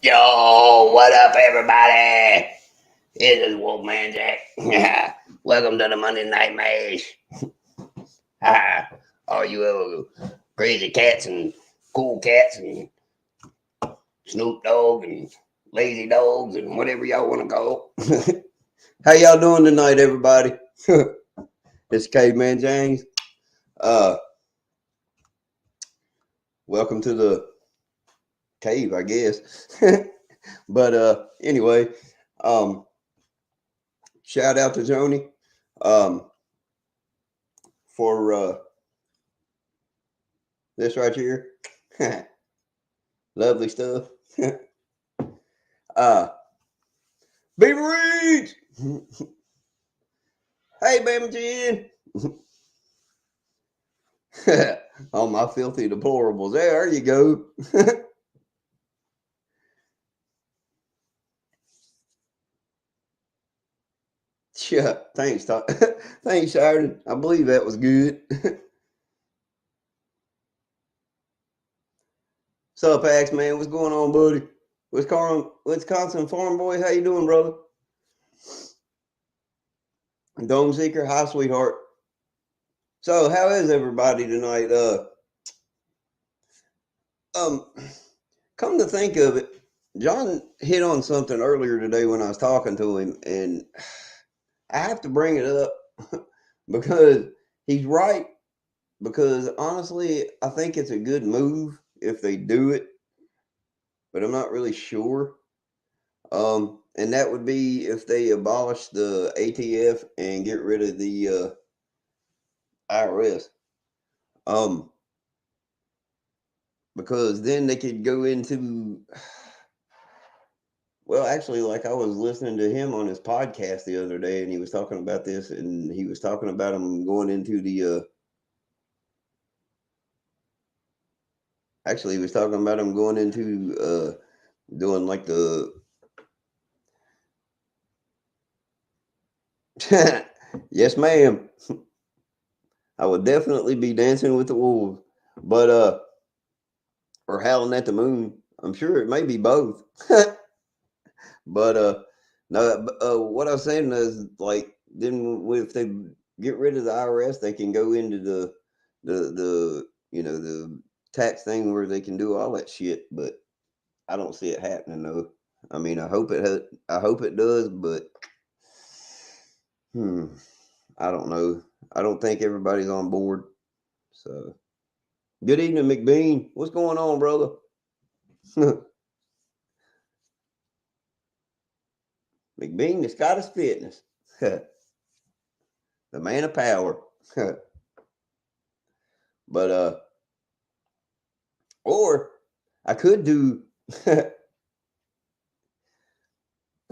Yo, what up, everybody? This is Wolfman Jack. Welcome to the Monday Night Maze. All you crazy cats and cool cats and Snoop Dogg and lazy dogs and whatever y'all want to go. How y'all doing tonight, everybody? It's Caveman James. Welcome to the cave, I guess. But anyway, shout out to Joni for this right here. Lovely stuff. Beaver Reeds! Hey, Bama Jen! Oh, my filthy deplorables. There you go. Yeah, thanks, thanks, Sheridan. I believe that was good. What's up, Axe Man? What's going on, buddy? Wisconsin Farm Boy, how you doing, brother? Dome Seeker, hi, sweetheart. So, how is everybody tonight? Come to think of it, John hit on something earlier today when I was talking to him, and I have to bring it up because he's right. Because honestly, I think it's a good move if they do it, but I'm not really sure. And that would be if they abolish the ATF and get rid of the IRS. Um, because then they could go into, well, actually, like I was listening to him on his podcast the other day, and he was talking about this, and he was talking about him going into the. Actually, he was talking about him going into doing like the. Yes, ma'am. I would definitely be dancing with the wolves, but or howling at the moon. I'm sure it may be both. But no, what I was saying is like then if they get rid of the IRS, they can go into the the tax thing where they can do all that shit. But I don't see it happening though. I mean, I hope it does, but hmm, I don't know. I don't think everybody's on board. So, good evening, McBean. What's going on, brother? McBean, the Scottish Fitness, the man of power. But or I could do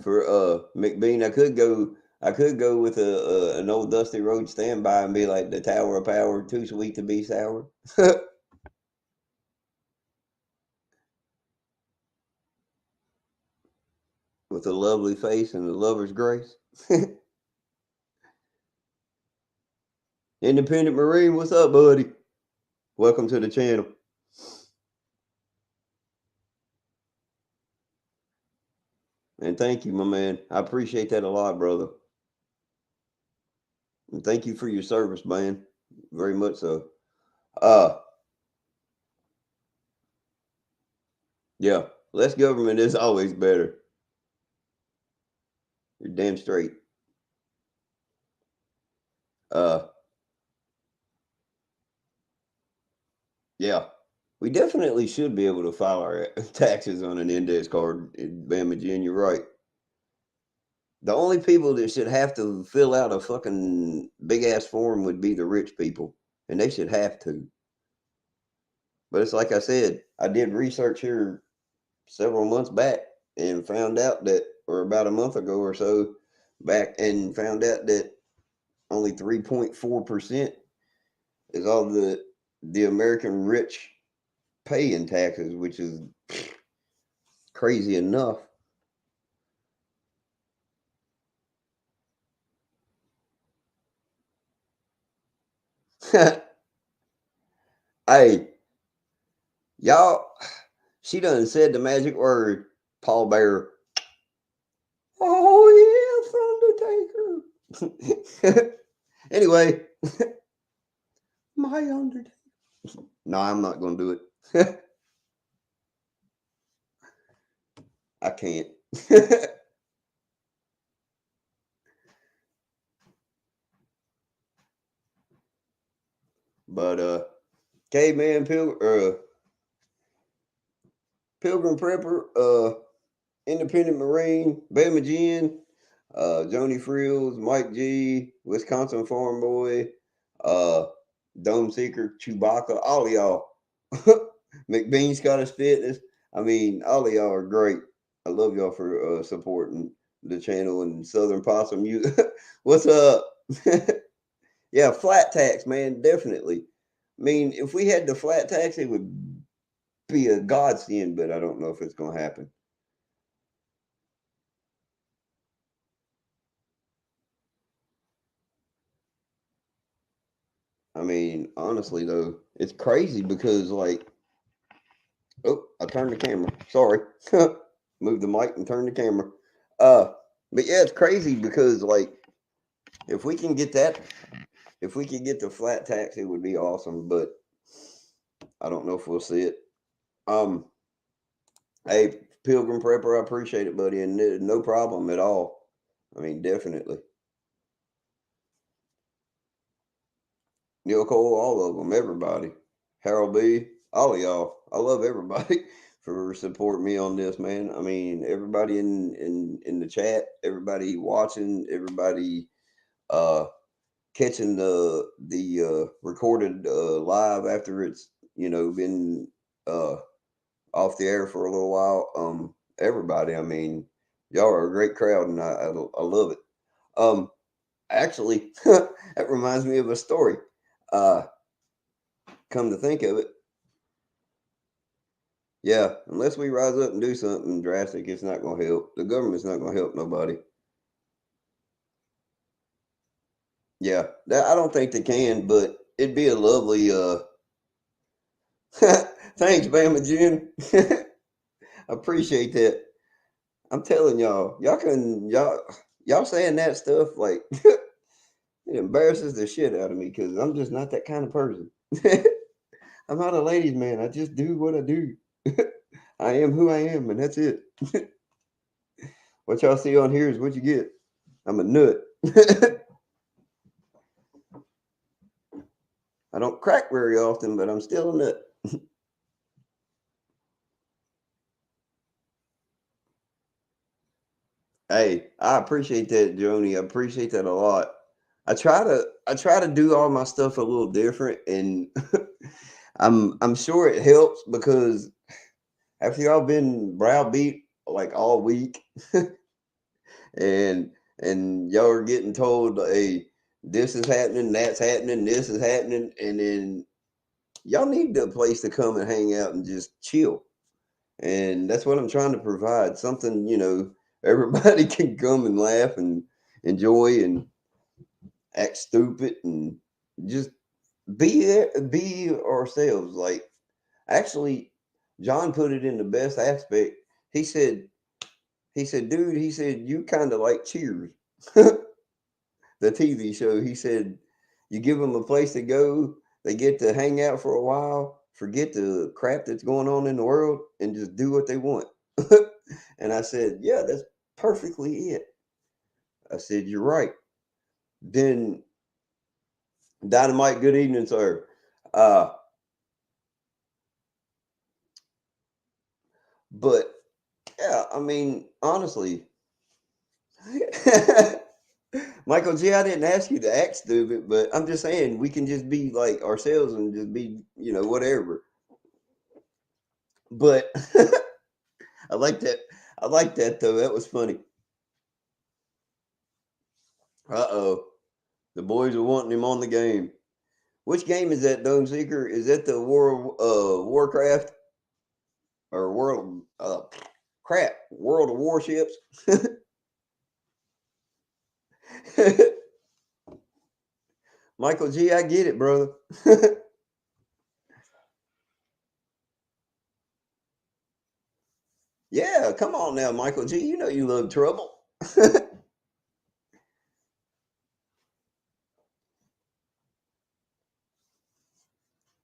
for McBean. I could go with an old Dusty Road Standby and be like the Tower of Power, too sweet to be sour. With a lovely face and a lover's grace. Independent Marine, what's up, buddy? Welcome to the channel. And thank you, my man. I appreciate that a lot, brother. And thank you for your service, man. Very much so. Uh yeah. Less government is always better. You're damn straight. Uh yeah. We definitely should be able to file our taxes on an index card in Bama, Jen. You're right. The only people that should have to fill out a fucking big ass form would be the rich people, and they should have to. But it's like I said, I did research here several months back and found out that, or about a month ago or so back, and found out that only 3.4% is all the American rich pay in taxes, which is crazy enough. Hey, y'all, she done said the magic word Paul Bear. Oh yeah, Undertaker. Anyway, my Undertaker. No, I'm not gonna do it. I can't. But Caveman Pilgrim Prepper, Independent Marine, Bama Gin, Joni Frills, Mike G, Wisconsin Farm Boy, uh, Dome Seeker, Chewbacca, all of y'all. McBean Scottish Fitness. I mean, all of y'all are great. I love y'all for supporting the channel and Southern Possum. You, what's up? Yeah, flat tax, man, definitely. I mean, if we had the flat tax, it would be a godsend, but I don't know if it's going to happen. I mean, honestly though, it's crazy because like, oh, I turned the camera. Sorry, move the mic and turn the camera. Uh, but yeah, it's crazy because like, if we can get that, if we could get the flat tax, it would be awesome. But I don't know if we'll see it. Um, hey, Pilgrim Prepper, I appreciate it, buddy, and no problem at all. I mean, definitely. Neil Cole, all of them, everybody. Harold B, all of y'all. I love everybody for supporting me on this, man. I mean, everybody in the chat, everybody watching, everybody uh catching the recorded live after it's been uh off the air for a little while. Everybody, I mean, y'all are a great crowd, and I love it. Actually, that reminds me of a story. Uh, come to think of it, yeah, unless we rise up and do something drastic, it's not going to help. The government's not going to help nobody. Yeah, I don't think they can, but it'd be a lovely. Thanks, Bama June. I appreciate that. I'm telling y'all saying that stuff like it embarrasses the shit out of me because I'm just not that kind of person. I'm not a ladies' man. I just do what I do. I am who I am, and that's it. What y'all see on here is what you get. I'm a nut. I don't crack very often, but I'm still a nut. Hey, I appreciate that, Joni. I appreciate that a lot. I try to do all my stuff a little different, and I'm sure it helps because after y'all been browbeat like all week, and y'all are getting told, hey, this is happening, that's happening, this is happening, and then y'all need a place to come and hang out and just chill. And that's what I'm trying to provide. Something, everybody can come and laugh and enjoy and act stupid and just be ourselves. Like, actually, John put it in the best aspect. He said, dude, he said, you kind of like Cheers, the TV show. He said, you give them a place to go, they get to hang out for a while, forget the crap that's going on in the world, and just do what they want. And I said, yeah, that's perfectly it. I said, you're right. Then Dynamite, good evening, sir. Uh, but yeah, I mean, honestly, Michael G, I didn't ask you to act stupid, but I'm just saying we can just be like ourselves and just be, whatever. But I like that. I like that though. That was funny. Uh-oh. The boys are wanting him on the game. Which game is that, Dome Seeker? Is that the Warcraft or World of Warships? Michael G, I get it, brother. Yeah, come on now, Michael G. You know you love trouble.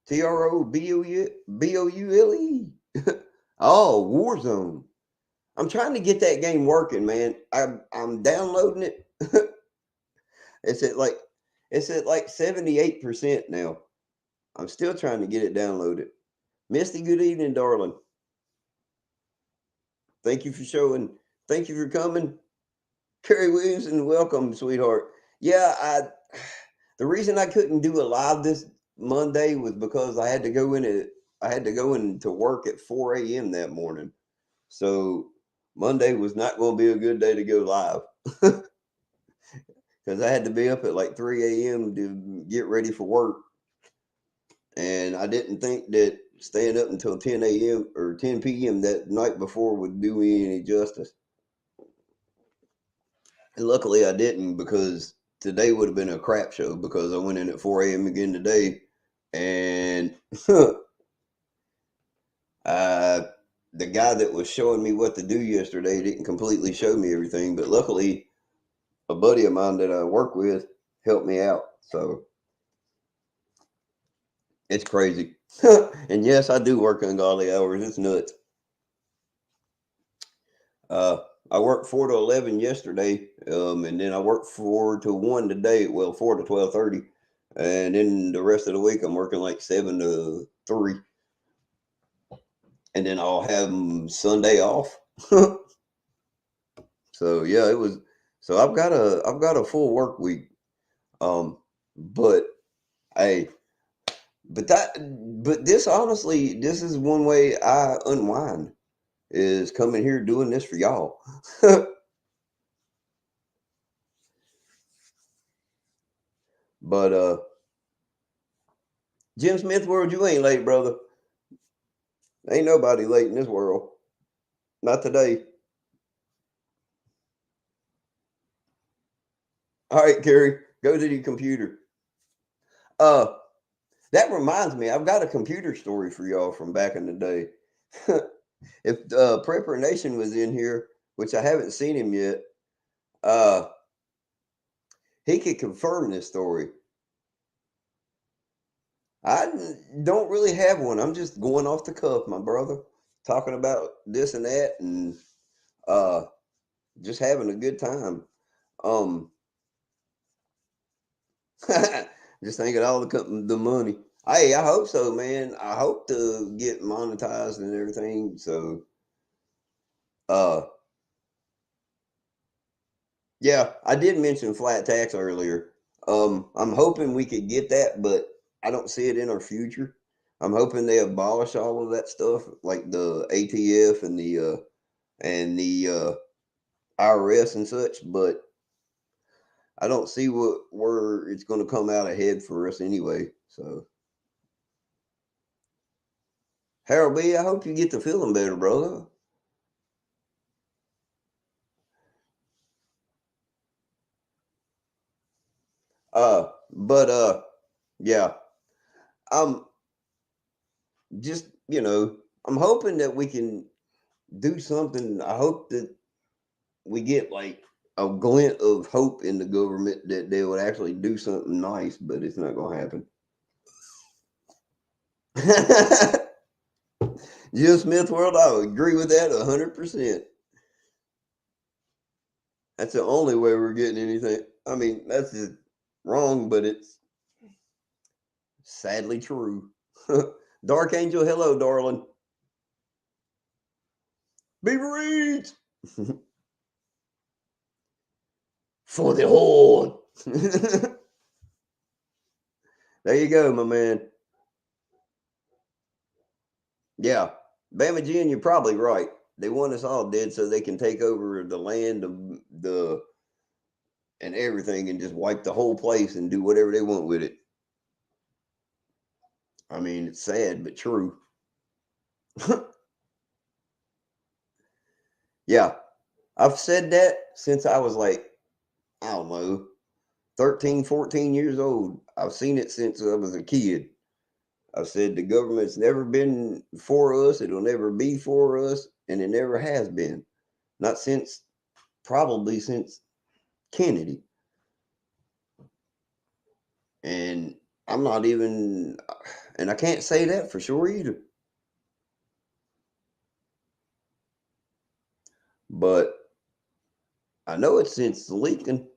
Troboule. Oh, Warzone. I'm trying to get that game working, man. I'm downloading it. It's at like it's at like 78% now. I'm still trying to get it downloaded. Misty, good evening, darling. Thank you for showing. Thank you for coming. Kerry Williamson, welcome, sweetheart. Yeah, the reason I couldn't do a live this Monday was because I had to go into work at 4 a.m. that morning. So Monday was not going to be a good day to go live because I had to be up at like 3 a.m. to get ready for work. And I didn't think that staying up until 10 a.m. or 10 p.m. that night before would do me any justice. And luckily I didn't because today would have been a crap show because I went in at 4 a.m. again today. And uh, the guy that was showing me what to do yesterday didn't completely show me everything. But luckily, a buddy of mine that I work with helped me out. So it's crazy. And yes, I do work ungodly hours. It's nuts. Uh, I worked 4 to 11 yesterday, and then I worked 4 to 1 today. Well, 4 to 12:30, and then the rest of the week I'm working like 7 to 3, and then I'll have Sunday off. So yeah, it was. So I've got a full work week. Um, but hey, but this honestly, this is one way I unwind is coming here doing this for y'all. But Jim Smith World, you ain't late, brother. Ain't nobody late in this world. Not today. All right, Kerry, go to the computer. Uh, that reminds me, I've got a computer story for y'all from back in the day. If Prepper Nation was in here, which I haven't seen him yet, uh, he could confirm this story. Don't really have one. I'm just going off the cuff, my brother, talking about this and that, and uh, just having a good time. Um, just thinking all the money. Hey, I hope so, man. I hope to get monetized and everything. So, uh, yeah, I did mention flat tax earlier. I'm hoping we could get that, but I don't see it in our future. I'm hoping they abolish all of that stuff, like the ATF and the IRS and such. But I don't see where it's going to come out ahead for us anyway. So, Harold B, I hope you get to feeling better, brother. But yeah, I'm just I'm hoping that we can do something. I hope that we get like a glint of hope in the government that they would actually do something nice, but it's not gonna happen. Jill Smith World, I would agree with that 100%. That's the only way we're getting anything. I mean, that's just wrong, but it's sadly true. Dark Angel, hello, darling. Beaver Eats for the horde. There you go, my man. Yeah, Bama Gin, you're probably right. They want us all dead so they can take over the land, the and everything, and just wipe the whole place and do whatever they want with it. I mean, it's sad but true. Yeah, I've said that since I was like, I don't know, 13, 14 years old. I've seen it since I was a kid. I've said the government's never been for us. It'll never be for us. and it never has been. Not since, probably since Kennedy. And I'm not even, and I can't say that for sure either. But I know it's since Lincoln.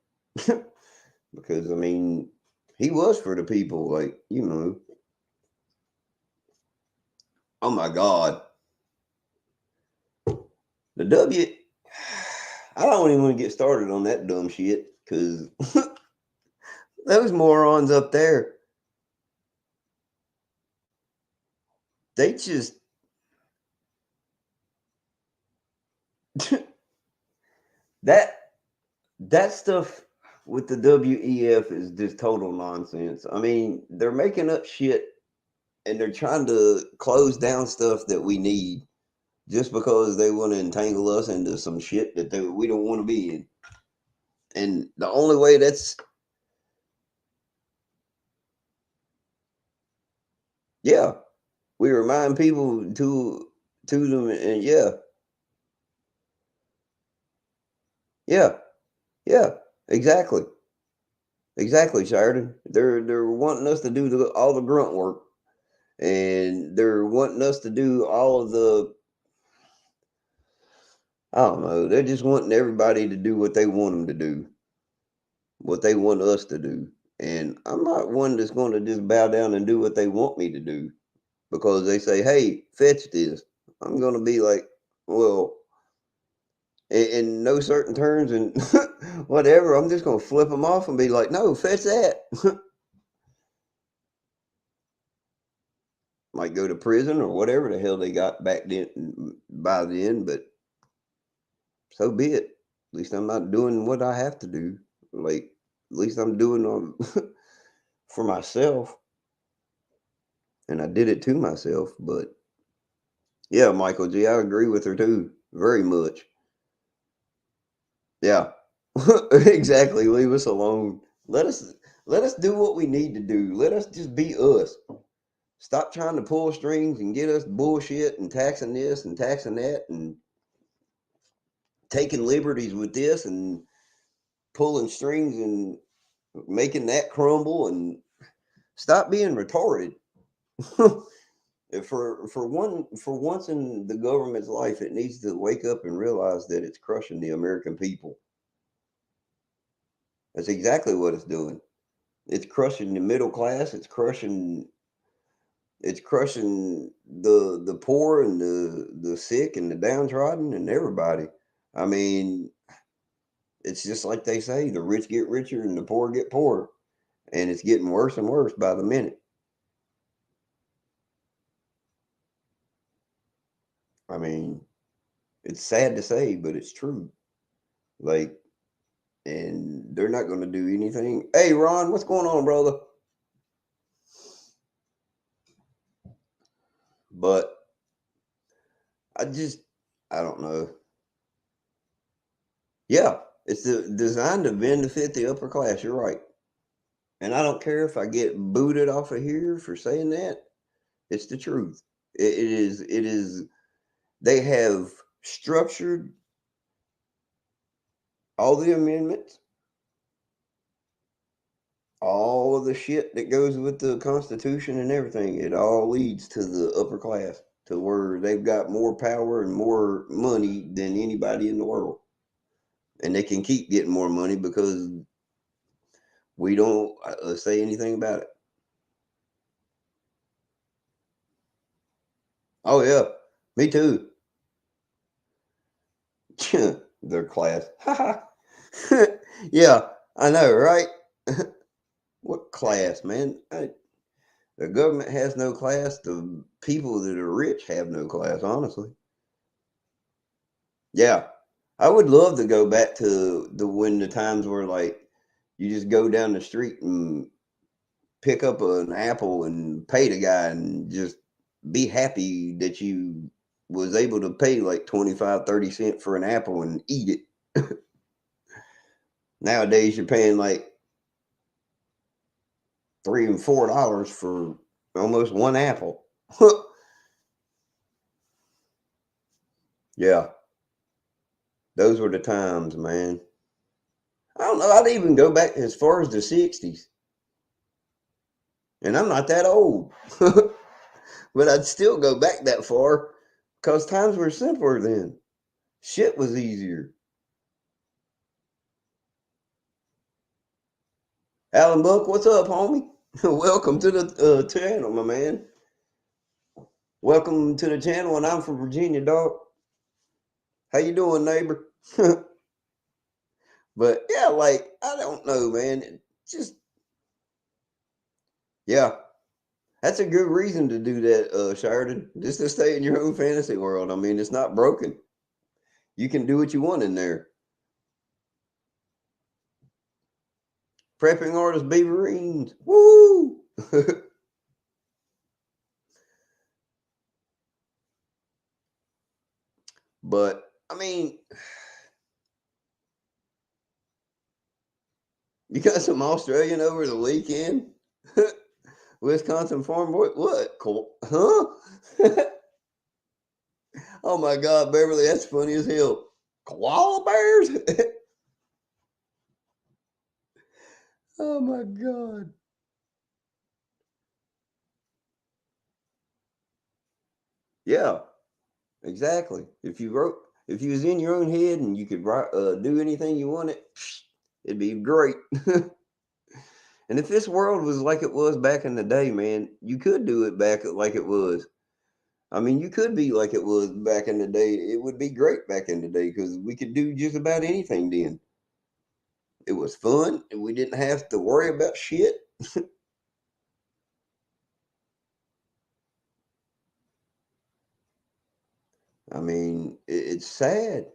Because, I mean, he was for the people. Like, oh my God. The W, I don't even want to get started on that dumb shit because those morons up there, they just, that that stuff with the WEF is just total nonsense. I mean, they're making up shit and they're trying to close down stuff that we need just because they want to entangle us into some shit that we don't want to be in. And the only way that's, yeah, we remind people to them, and yeah, yeah, yeah, exactly, exactly, Sheridan. They're wanting us to do all the grunt work, and they're wanting us to do all of the, I don't know. They're just wanting everybody to do what they want them to do, what they want us to do. And I'm not one that's going to just bow down and do what they want me to do because they say, "Hey, fetch this." I'm going to be like, well, in no certain terms and whatever. I'm just going to flip them off and be like, "No, fetch that." Might go to prison or whatever the hell they got back then by then, but so be it. At least I'm not doing what I have to do. Like, at least I'm doing for myself, and I did it to myself. But yeah, Michael G, I agree with her too, very much. Yeah, exactly. Leave us alone. Let us do what we need to do. Let us just be us. Stop trying to pull strings and get us bullshit and taxing this and taxing that and taking liberties with this and pulling strings and making that crumble and stop being retarded. For once in the government's life, it needs to wake up and realize that it's crushing the American people. That's exactly what it's doing. It's crushing the middle class. It's crushing the poor and the sick and the downtrodden and everybody. I mean, it's just like they say, the rich get richer and the poor get poorer, and it's getting worse and worse by the minute. I mean, it's sad to say, but it's true. Like, and they're not going to do anything. Hey, Ron, what's going on, brother? But I just, I don't know. Yeah, it's designed to benefit the upper class. You're right. And I don't care if I get booted off of here for saying that. It's the truth. It is. It is. They have structured all the amendments, all of the shit that goes with the Constitution and everything. It all leads to the upper class, to where they've got more power and more money than anybody in the world, and they can keep getting more money because we don't say anything about it. Oh yeah, me too. Their class. Yeah, I know, right? What class, man? The government has no class. The people that are rich have no class, honestly. Yeah. I would love to go back to the times where like you just go down the street and pick up an apple and pay the guy and just be happy that you was able to pay like 25, 30 cents for an apple and eat it. Nowadays you're paying like $3 and $4 for almost one apple. Yeah, those were the times, man. I don't know. I'd even go back as far as the '60s, and I'm not that old, but I'd still go back that far because times were simpler then. Shit was easier. Alan Buck, what's up, homie? Welcome to the channel, my man. Welcome to the channel, and I'm from Virginia, dog. How you doing, neighbor? But yeah, like I don't know, man. Just yeah, that's a good reason to do that, Sheridan. Just to stay in your own fantasy world. I mean, it's not broken. You can do what you want in there. Prepping artist Beaverines. Woo! But I mean, you got some Australian over the weekend. Wisconsin farm boy. What? Huh? Oh my God, Beverly, that's funny as hell. Koala bears? Oh my God. Yeah, exactly. If you was in your own head and you could do anything you wanted, it'd be great. And if this world was like it was back in the day, man, you could do it back like it was. I mean, you could be like it was back in the day. It would be great back in the day because we could do just about anything then. It was fun and we didn't have to worry about shit. I mean, it's sad.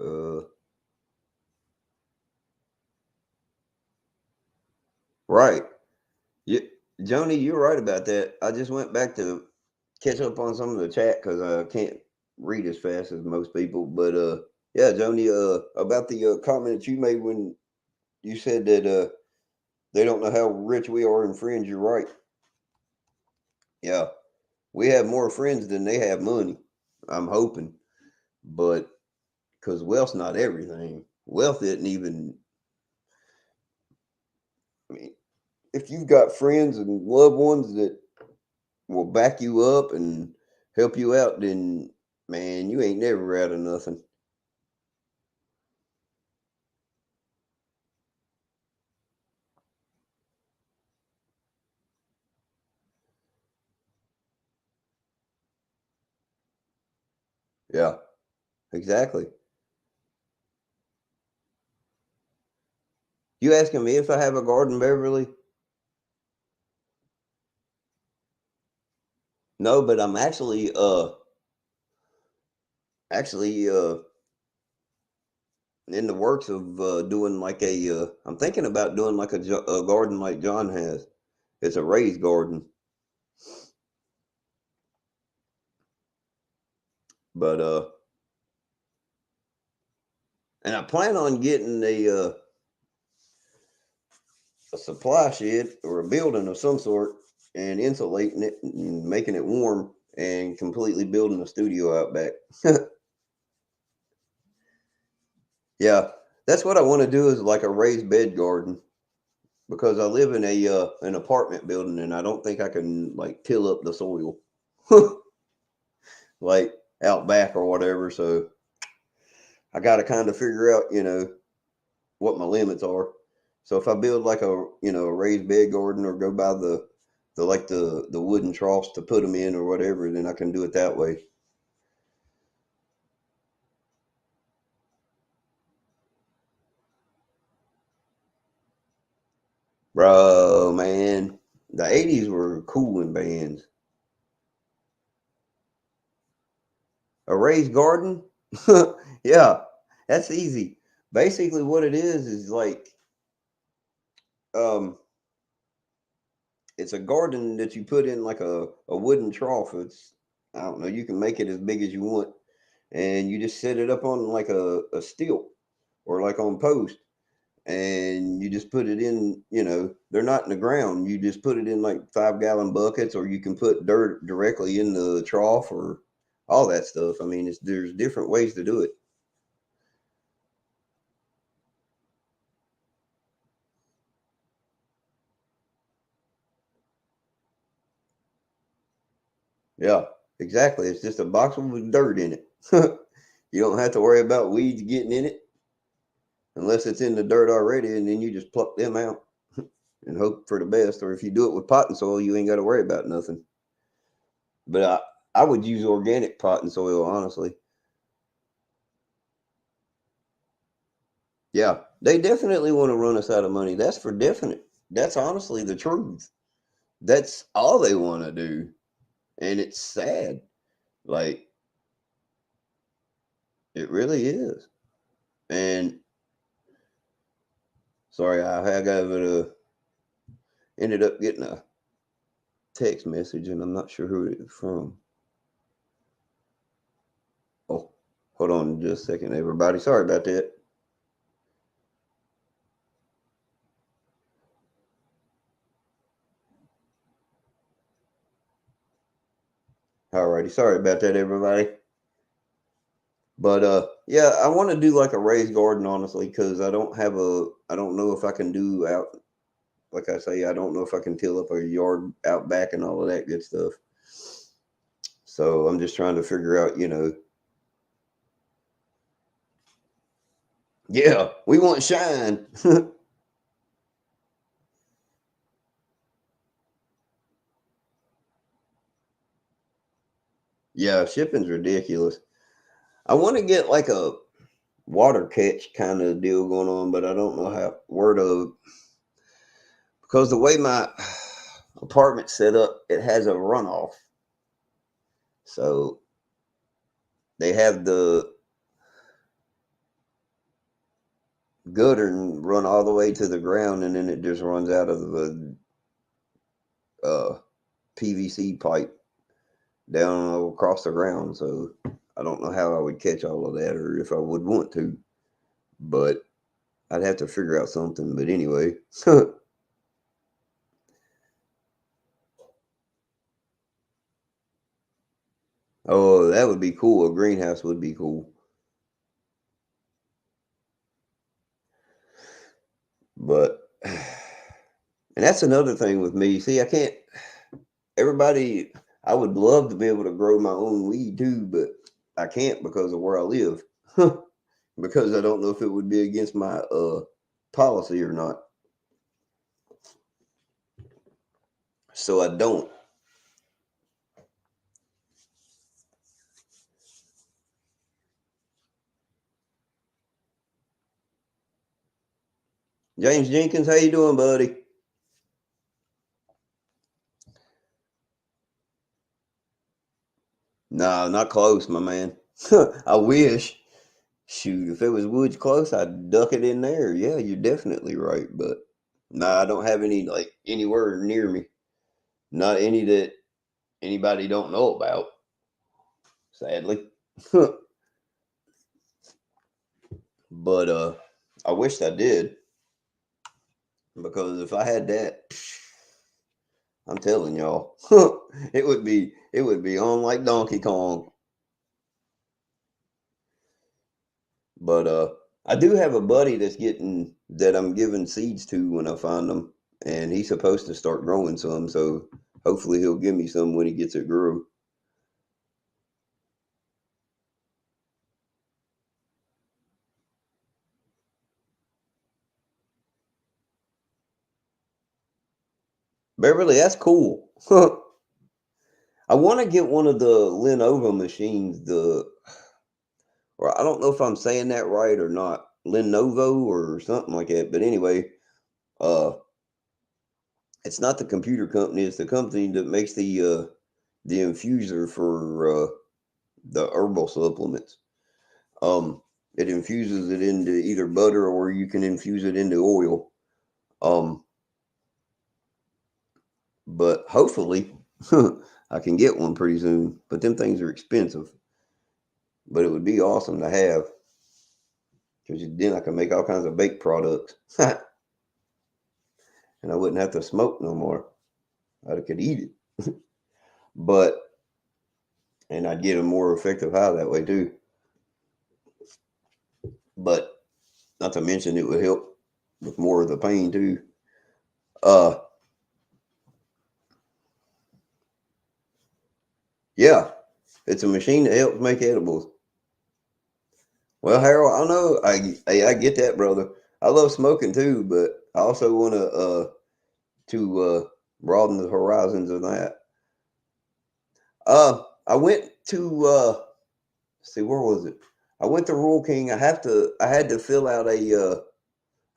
Uh, right. Yeah, Joni, you're right about that. I just went back to catch up on some of the chat because I can't read as fast as most people. But yeah, Joni, about the comment that you made when you said that they don't know how rich we are in friends. You're right. Yeah, we have more friends than they have money. I'm hoping, but because wealth's not everything. Wealth isn't even. I mean, if you've got friends and loved ones that will back you up and help you out, then man, you ain't never out of nothing. Yeah, exactly. You asking me if I have a garden, Beverly? No, but I'm actually in the works of doing like I'm thinking about doing like a garden like John has. It's a raised garden, but and I plan on getting a supply shed or a building of some sort and insulating it and making it warm and completely building a studio out back. Yeah, that's what I want to do is like a raised bed garden because I live in a an apartment building and I don't think I can like till up the soil like out back or whatever. So I got to kind of figure out, what my limits are. So if I build like a raised bed garden or go buy the wooden troughs to put them in or whatever, then I can do it that way. Bro, man, the '80s were cool in bands. A raised garden, yeah, that's easy. Basically, what it is like um, it's a garden that you put in like a wooden trough. It's I don't know. You can make it as big as you want, and you just set it up on like a stilt or like on post, and you just put it in, they're not in the ground. You just put it in like 5 gallon buckets, or you can put dirt directly in the trough, or all that stuff. I mean, there's different ways to do it. Yeah, exactly. It's just a box with dirt in it. You don't have to worry about weeds getting in it unless it's in the dirt already, and then you just pluck them out and hope for the best. Or if you do it with potting soil, you ain't got to worry about nothing. But I would use organic potting soil, honestly. Yeah, they definitely want to run us out of money. That's for definite. That's honestly the truth. That's all they want to do. And it's sad. Like, it really is. And sorry, I got ended up getting a text message, and I'm not sure who it was from. Oh, hold on just a second, everybody. Sorry about that. Alrighty, sorry about that, everybody. But yeah, I want to do like a raised garden, honestly, because I don't know if I can do out. Like I say, I don't know if I can till up a yard out back and all of that good stuff. So I'm just trying to figure out, yeah, we want shine. Yeah, shipping's ridiculous. I want to get like a water catch kind of deal going on, but I don't know how where to, because the way my apartment's set up, it has a runoff. So they have the gutter and run all the way to the ground, and then it just runs out of the PVC pipe down across the ground. So I don't know how I would catch all of that, or if I would want to, but I'd have to figure out something. But anyway, oh, that would be cool. A greenhouse would be cool. But and that's another thing with me. See, I can't. Everybody, I would love to be able to grow my own weed too, but I can't because of where I live. Because I don't know if it would be against my policy or not. So I don't. James Jenkins, how you doing, buddy? No, not close, my man. I wish. Shoot, if it was woods close, I'd duck it in there. Yeah, you're definitely right. But no, I don't have any like anywhere near me. Not any that anybody don't know about, sadly. But I wished I did, because if I had that, I'm telling y'all, it would be on like Donkey Kong. But I do have a buddy that I'm giving seeds to when I find them, and he's supposed to start growing some. So hopefully he'll give me some when he gets it grew. Beverly, that's cool. I want to get one of the Lenovo machines. Or I don't know if I'm saying that right or not. Lenovo or something like that. But anyway, uh, it's not the computer company. It's the company that makes the infuser for the herbal supplements. It infuses it into either butter, or you can infuse it into oil. Um, but hopefully, I can get one pretty soon. But them things are expensive. But it would be awesome to have. because then I can make all kinds of baked products, and I wouldn't have to smoke no more. I could eat it, but and I'd get a more effective high that way too. But not to mention it would help with more of the pain too. Uh, yeah, it's a machine that helps make edibles. Well, Harold, I know I get that, brother. I love smoking too, but I also want to broaden the horizons of that. I went to see where was it? I went to Rural King. I had to fill out I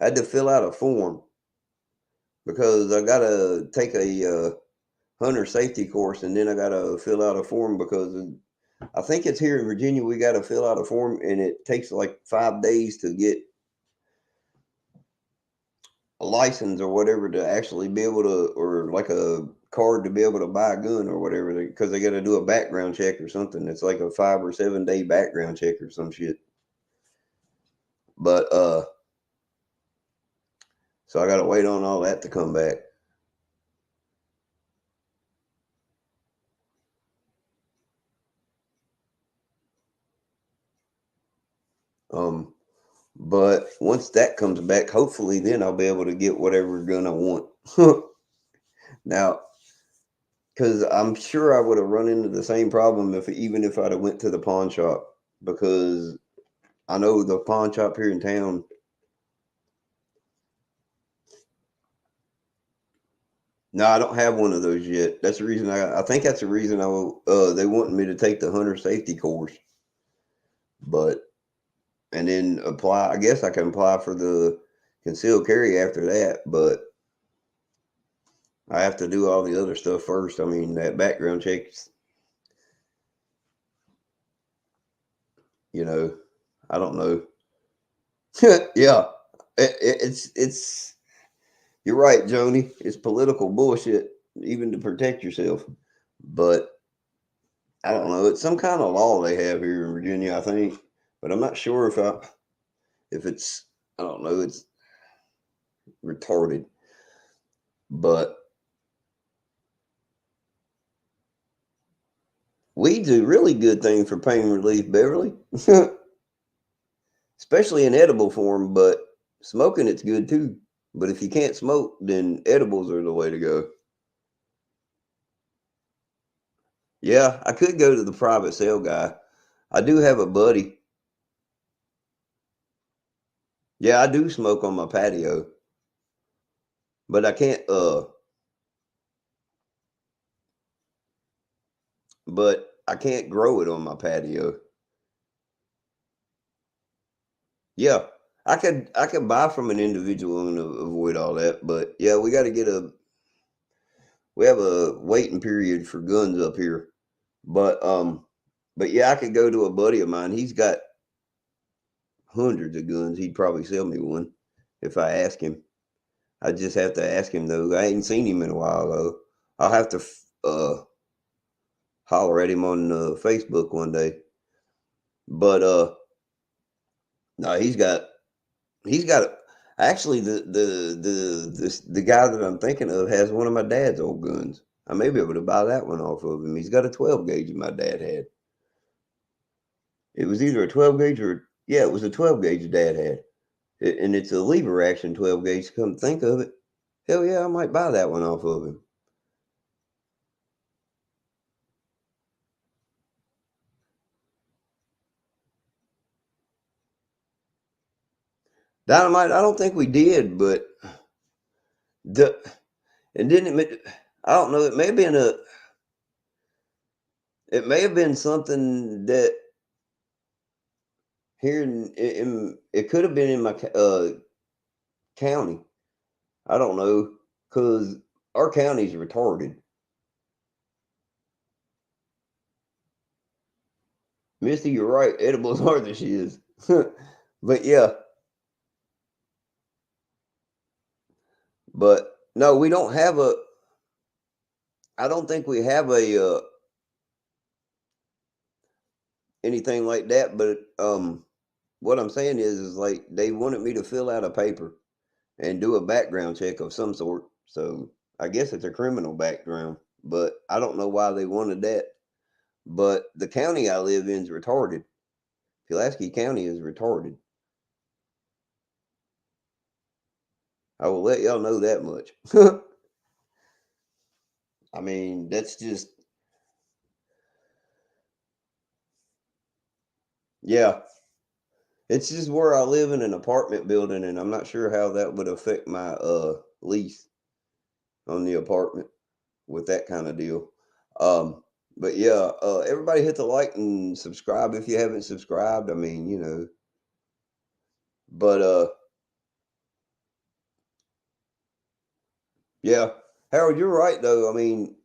had to fill out a form because I gotta take a hunter safety course, and then I gotta fill out a form because I think it's here in Virginia. We gotta fill out a form, and it takes like 5 days to get a license or whatever to actually be able to, or like a card to be able to buy a gun or whatever, because they got to do a background check or something. It's like a 5 or 7 day background check or some shit. But so I got to wait on all that to come back. Um, but once that comes back, hopefully then I'll be able to get whatever gun I want. Now, because I'm sure I would have run into the same problem if even if I'd have went to the pawn shop, because I know the pawn shop here in town. No, I don't have one of those yet. That's the reason I think that's the reason they wanted me to take the hunter safety course. But and then apply, I guess I can apply for the concealed carry after that, but I have to do all the other stuff first. I mean, that background checks, you know, I don't know. Yeah. It's you're right, Joni. It's political bullshit even to protect yourself. But I don't know. It's some kind of law they have here in Virginia, I think, but I'm not sure if it's, I don't know, it's retarded. But weed's a really good thing for pain relief, Beverly, especially in edible form. But smoking it's good too. But if you can't smoke, then edibles are the way to go. Yeah, I could go to the private sale guy. I do have a buddy. Yeah, I do smoke on my patio, but I can't. But I can't grow it on my patio. Yeah, I could buy from an individual and avoid all that. But yeah, we have a waiting period for guns up here. But but yeah, I could go to a buddy of mine. He's got hundreds of guns. He'd probably sell me one if I ask him. I just have to ask him though. I ain't seen him in a while though. I'll have to holler at him on Facebook one day. But no, he's got actually the guy that I'm thinking of has one of my dad's old guns. I may be able to buy that one off of him. He's got a 12 gauge my dad had. It was either a 12 gauge or yeah, it was a 12 gauge dad had. And it's a lever action 12 gauge. Come to think of it, hell yeah, I might buy that one off of him. Dynamite, I don't think we did, but the and didn't it? I don't know. It may have been something that here in it could have been in my county. I don't know because our county's retarded. Misty, you're right. Edibles are the shiz. But yeah, but no, we don't have a. I don't think we have a anything like that. But what I'm saying is like they wanted me to fill out a paper and do a background check of some sort. So I guess it's a criminal background, but I don't know why they wanted that. But the county I live in is retarded. Pulaski County is retarded. I will let y'all know that much. I mean, that's just, yeah. It's just where I live in an apartment building, and I'm not sure how that would affect my lease on the apartment with that kind of deal. Um, but yeah, everybody hit the like and subscribe if you haven't subscribed. I mean, but yeah, Harold, you're right though. I mean,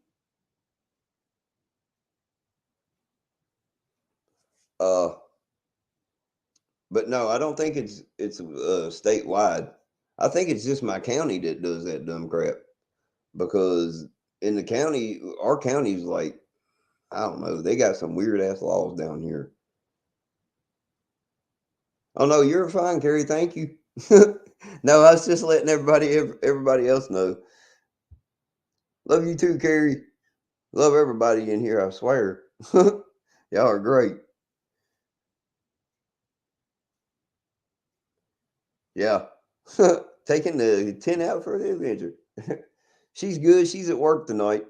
uh, but no, I don't think it's statewide. I think it's just my county that does that dumb crap because in the county, our county's like I don't know, they got some weird ass laws down here. Oh no, you're fine, Carrie. Thank you. No, I was just letting everybody else know. Love you too, Carrie. Love everybody in here. I swear, y'all are great. Yeah, taking the 10 out for the adventure. She's good. She's at work tonight.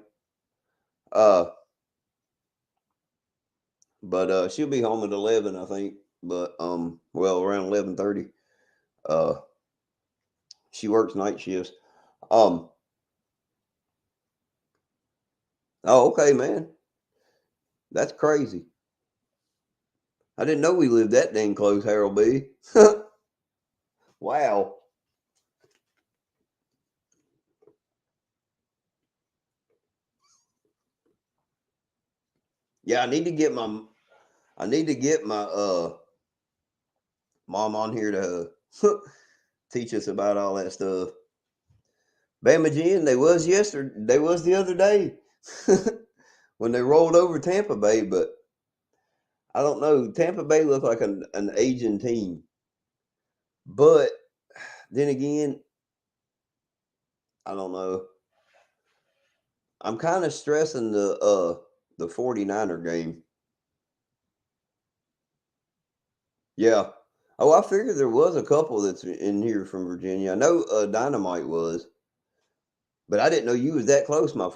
Uh, but she'll be home at 11, I think. But well, around 11:30. Uh, she works night shifts. Um, oh, okay, man. That's crazy. I didn't know we lived that dang close, Harold B. Wow. Yeah, I need to get my mom on here to teach us about all that stuff. Bama Gin, they was yesterday. They was the other day when they rolled over Tampa Bay, but I don't know. Tampa Bay looked like an aging team, but then again, I don't know. I'm kind of stressing the 49er game. Yeah. Oh, I figured there was a couple that's in here from Virginia. I know Dynamite was, but I didn't know you was that close, my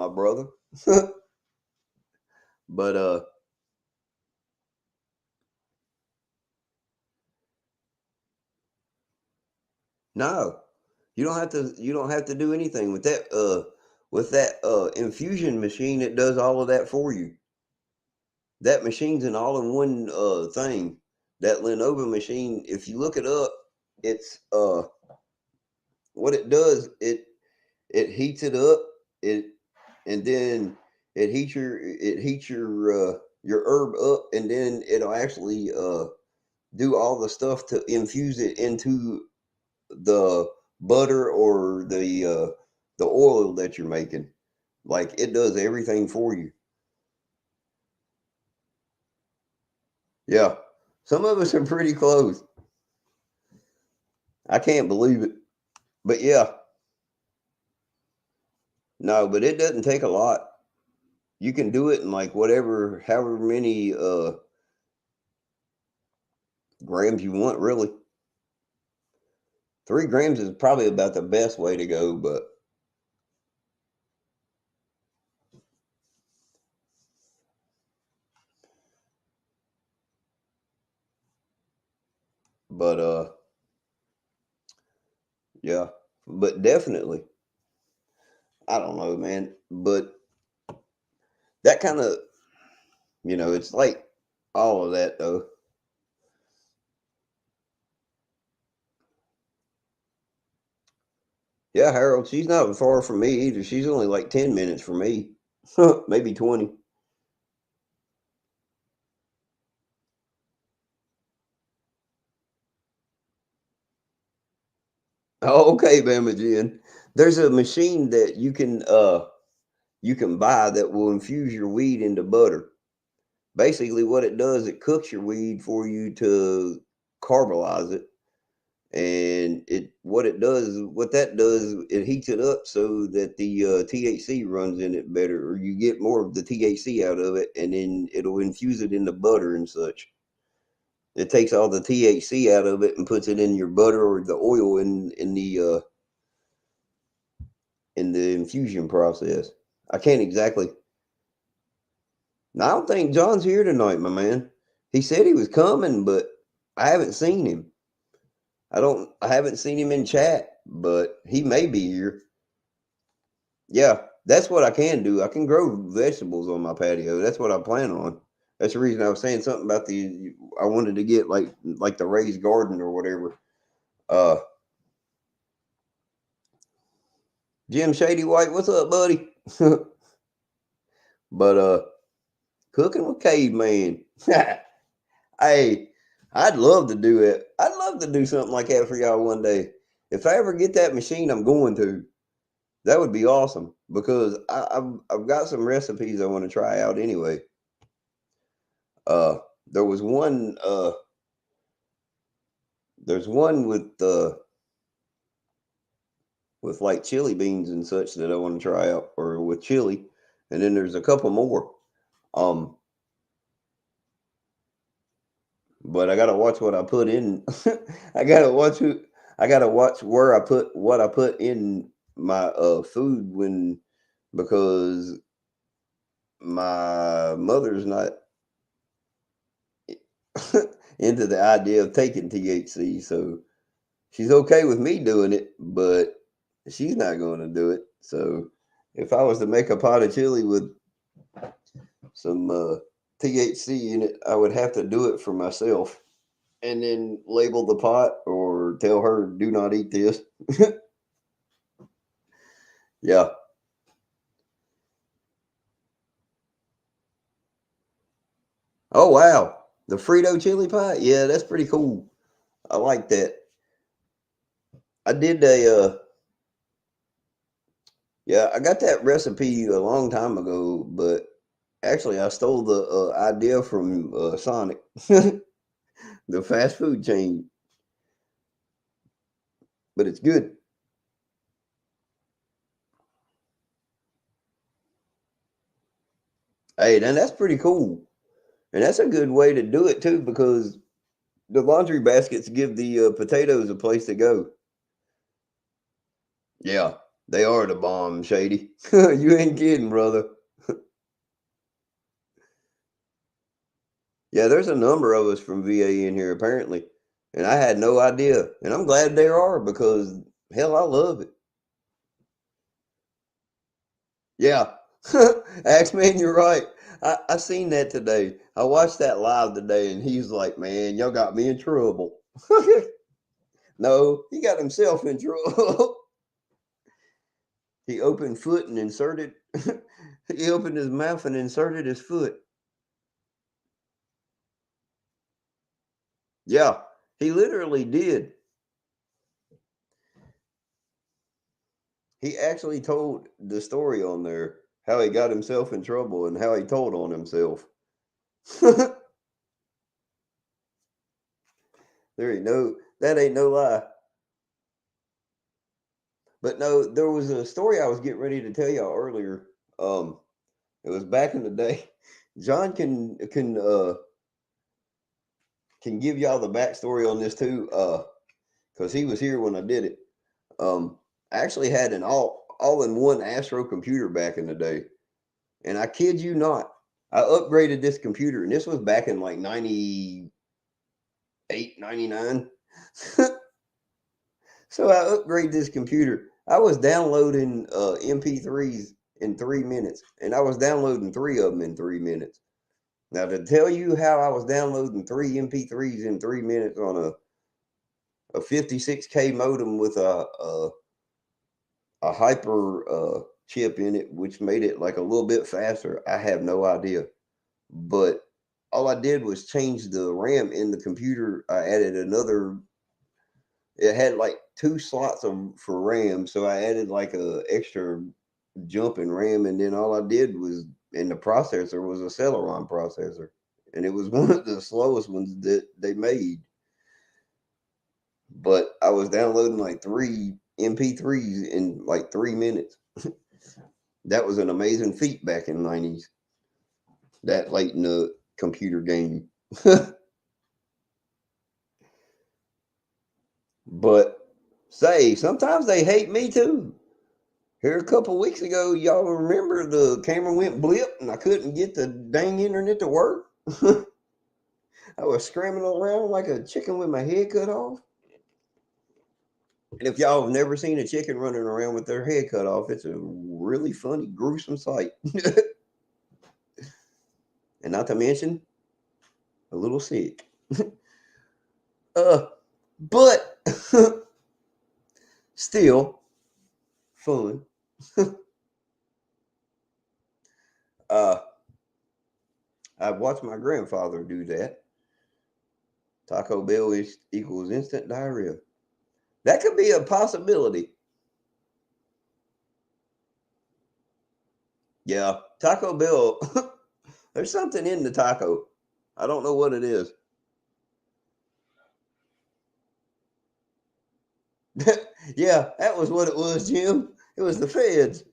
brother. But no, you don't have to do anything with that infusion machine. It does all of that for you. That machine's an all-in-one thing. That Lenovo machine, if you look it up, it's what it does. It heats it up. It and then it heats your herb up, and then it'll actually do all the stuff to infuse it into the butter or the oil that you're making. Like it does everything for you. Yeah. Some of us are pretty close. I can't believe it. But yeah, no, but it doesn't take a lot. You can do it in like however many grams you want, really. 3 grams is probably about the best way to go, but yeah. But definitely. I don't know, man. But that kind of it's like all of that though. Yeah, Harold, she's not far from me either. She's only like 10 minutes from me. Maybe 20. Oh, okay, Bama Jen. There's a machine that you can buy that will infuse your weed into butter. Basically what it does, it cooks your weed for you to carbolize it. And what that does, it heats it up so that the THC runs in it better, or you get more of the THC out of it, and then it'll infuse it into butter and such. It takes all the THC out of it and puts it in your butter or the oil in the infusion process. I can't exactly. I don't think John's here tonight, my man. He said he was coming, but I haven't seen him. I haven't seen him in chat, but he may be here. Yeah, that's what I can do. I can grow vegetables on my patio. That's what I plan on. That's the reason I was saying something about I wanted to get like the raised garden or whatever. Uh Jim Shady White, what's up, buddy? But cooking with Caveman. Hey, I'd love to do it. I'd love to do something like that for y'all one day. If I ever get that machine, I'm going to. That would be awesome because I've got some recipes I want to try out anyway. Uh, there was one. There's one with like chili beans and such that I want to try out, or with chili, and then there's a couple more. Um, but I gotta watch what I put in. I gotta watch who. I gotta watch where I put what I put in my food because my mother's not into the idea of taking THC, so she's okay with me doing it, but she's not going to do it. So if I was to make a pot of chili with some THC in it, I would have to do it for myself and then label the pot or tell her, do not eat this. Yeah. Oh, wow. The Frito chili pie? Yeah, that's pretty cool. I like that. I did yeah, I got that recipe a long time ago, but actually I stole the idea from Sonic, the fast food chain, but it's good. Hey, then that's pretty cool. And that's a good way to do it too, because the laundry baskets give the potatoes a place to go. Yeah, they are the bomb, Shady. You ain't kidding, brother. Yeah, there's a number of us from VA in here apparently, and I had no idea. And I'm glad there are because hell, I love it. Yeah, Axeman, you're right. I seen that today. I watched that live today, and he's like, "Man, y'all got me in trouble." No, he got himself in trouble. He opened foot and inserted. He opened his mouth and inserted his foot. Yeah, he literally did. He actually told the story on there how he got himself in trouble and how he told on himself. There ain't no that ain't no lie. But no, there was a story I was getting ready to tell y'all earlier. It was back in the day. John can give y'all the backstory on this too, because he was here when I did it. I actually had an all in one Astro computer back in the day, and I kid you not, I upgraded this computer, and this was back in like 98, 99. So I upgraded this computer. I was downloading MP3s in 3 minutes, and I was downloading three of them in 3 minutes. Now, to tell you how I was downloading three MP3s in 3 minutes on a 56K modem with a hyper chip in it, which made it like a little bit faster, I have no idea. But all I did was change the RAM in the computer. I added another. It had like two slots for RAM, so I added like a extra jump in RAM, and then all I did was in the processor was a Celeron processor, and it was one of the slowest ones that they made. but I was downloading like 3 MP3s in like 3 minutes. That was an amazing feat back in the 90s. That late in the computer game. But say, sometimes they hate me too. Here a couple weeks ago, y'all remember the camera went blip and I couldn't get the dang internet to work? I was scrambling around like a chicken with my head cut off. And if y'all have never seen a chicken running around with their head cut off, it's a really funny, gruesome sight. And not to mention, a little sick. uh, but still fun. uh, I've watched my grandfather do that. Taco Bell equals instant diarrhea. That could be a possibility. Yeah, Taco Bell. There's something in the taco. I don't know what it is. Yeah, that was what it was, Jim. It was the feds.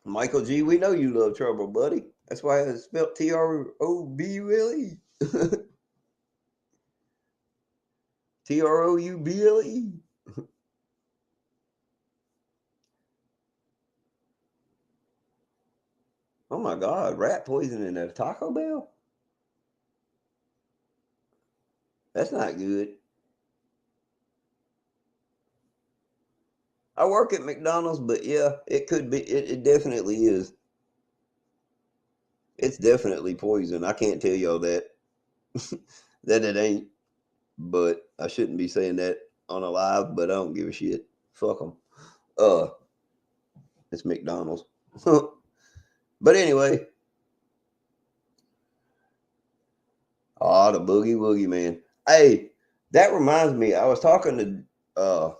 Michael G, we know you love trouble, buddy. That's why it's spelled Troble. Troule. Oh my God, rat poison in a Taco Bell? That's not good. I work at McDonald's, but yeah, it could be. It definitely is. It's definitely poison. I can't tell y'all that that it ain't. But I shouldn't be saying that on a live. But I don't give a shit. Fuck them. Uh, it's McDonald's. But anyway, the boogie woogie man. Hey, that reminds me. I was talking to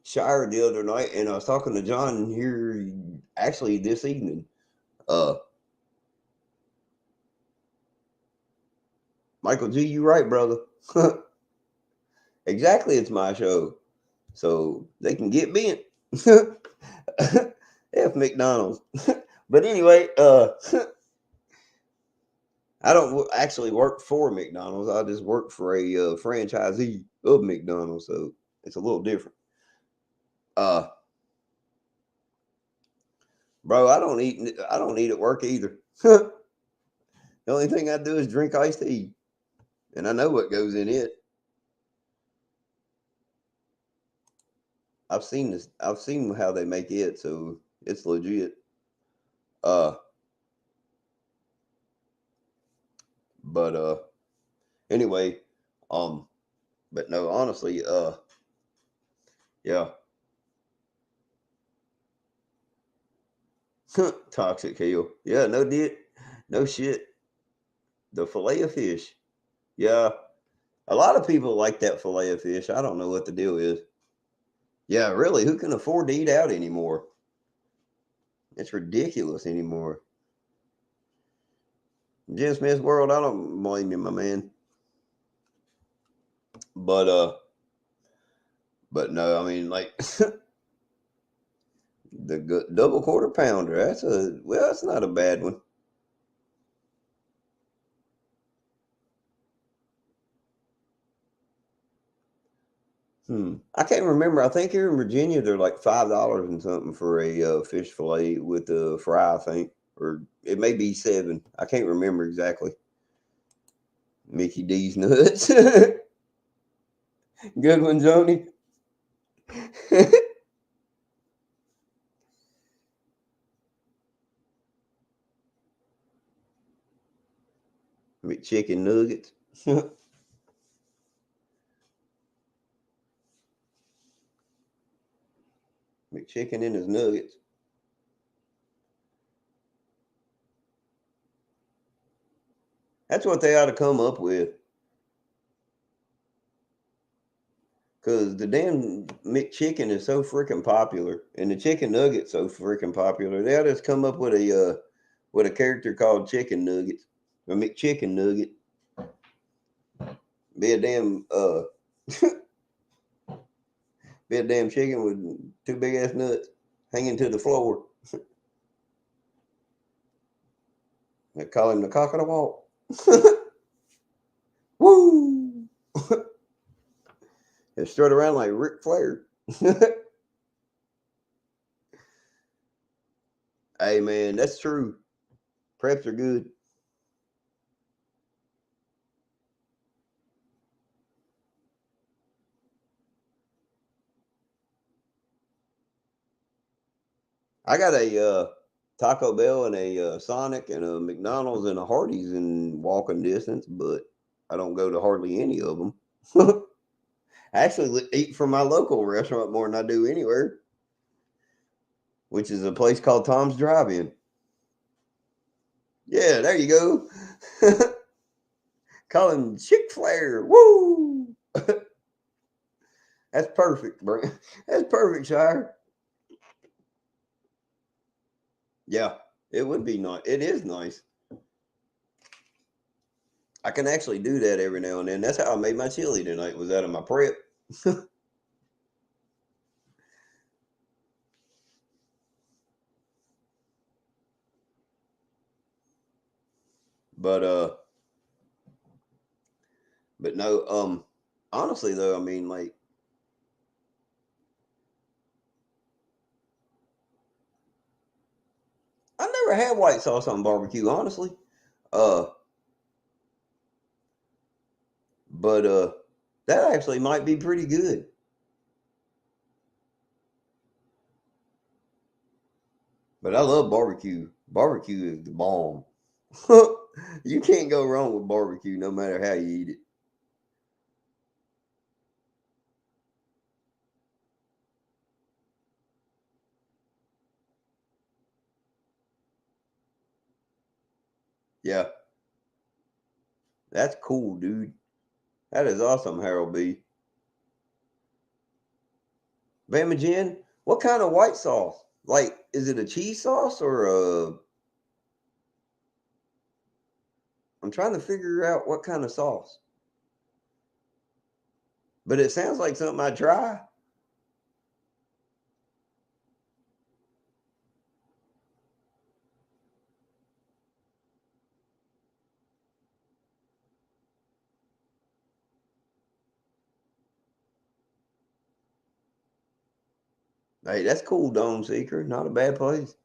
Shire the other night, and I was talking to John here actually this evening. Uh, Michael G, you right, brother. Exactly, it's my show, so they can get bent. F McDonald's. But anyway, I don't actually work for McDonald's. I just work for a franchisee of McDonald's, so it's a little different. Uh, bro, I don't eat. I don't eat at work either. The only thing I do is drink iced tea, and I know what goes in it. I've seen this. I've seen how they make it, so it's legit. Uh, but anyway, um, but no, honestly, yeah, toxic hell. Yeah, no did, no shit. The fillet of fish. Yeah, a lot of people like that fillet of fish. I don't know what the deal is. Yeah, really, who can afford to eat out anymore? It's ridiculous anymore. Jim Smith's world, I don't blame you, my man. But no, I mean like the double quarter pounder. That's not a bad one. I can't remember. I think here in Virginia they're like $5 and something for a fish fillet with a fry. I think, or it may be 7. I can't remember exactly. Mickey D's nuts. Good one, Joni. McChicken nuggets. McChicken and his nuggets. That's what they ought to come up with. Because the damn McChicken is so freaking popular, and the chicken nugget's so freaking popular. They ought to just come up with with a character called Chicken Nuggets. I mean, Chicken Nugget. Be a damn be a damn chicken with two big ass nuts hanging to the floor. They call him the cock of the walk. Woo! And strut around like Ric Flair. Hey man, that's true. Preps are good. I got a Taco Bell and a Sonic and a McDonald's and a Hardee's in walking distance, but I don't go to hardly any of them. I actually eat from my local restaurant more than I do anywhere, which is a place called Tom's Drive-In. Yeah, there you go. Call him Chick Flair. Woo! That's perfect, bro. That's perfect, Shire. Yeah, it would be nice. It is nice. I can actually do that every now and then. That's how I made my chili tonight. Was out of my prep. But but no, honestly though, I mean like I never had white sauce on barbecue, honestly. Uh but that actually might be pretty good. But I love barbecue. Barbecue is the bomb. You can't go wrong with barbecue no matter how you eat it. Yeah, that's cool, dude. That is awesome, Harold B. Bama Jen, what kind of white sauce? Like, is it a cheese sauce or a? I'm trying to figure out what kind of sauce. But it sounds like something I try. Hey, that's cool, Dome Seeker. Not a bad place.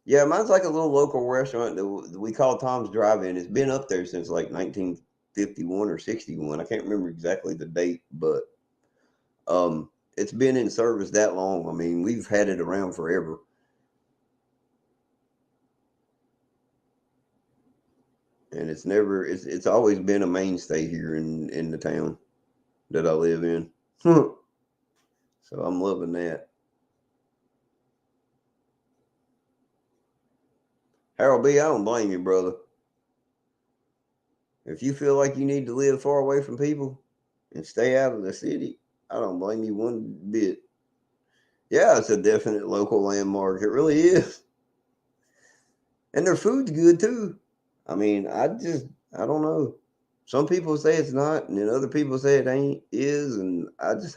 Yeah, mine's like a little local restaurant that we call Tom's Drive-In. It's been up there since like 1951 or 61. I can't remember exactly the date, but it's been in service that long. I mean, we've had it around forever, and it's always been a mainstay here in the town that I live in. So I'm loving that. Harold B, I don't blame you, brother. If you feel like you need to live far away from people and stay out of the city, I don't blame you one bit. Yeah, it's a definite local landmark. It really is. And their food's good too. I mean, I don't know. Some people say it's not, and then other people say it ain't is, and I just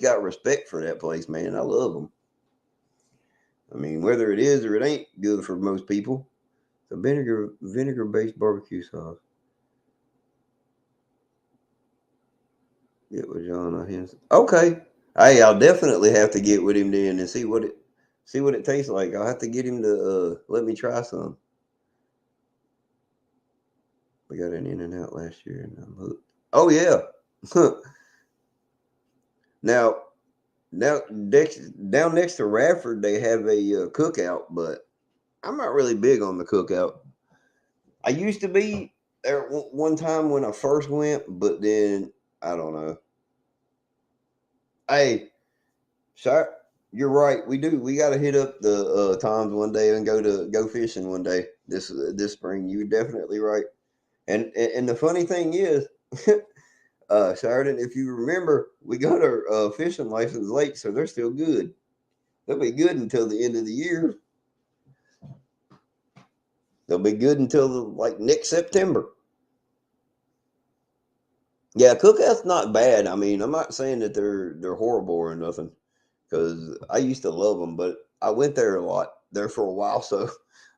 got respect for that place, man. I love them. I mean, whether it is or it ain't good for most people, the vinegar based barbecue sauce. Get with John Henson. Okay. Hey, I'll definitely have to get with him then and see what it tastes like. I'll have to get him to let me try some. We got an In and Out last year and I'm hooked. Oh yeah. now down next to Radford they have a cookout, but I'm not really big on the cookout. I used to be there one time when I first went, but then I don't know. Hey, sure, you're right. We do. We got to hit up the Toms one day and go fishing one day this spring. You're definitely right. And the funny thing is, Sheridan, if you remember, we got our fishing license late, so they're still good. They'll be good until the end of the year. They'll be good until like next September. Yeah, Cookout's not bad. I mean, I'm not saying that they're horrible or nothing, because I used to love them, but I went there a lot there for a while, so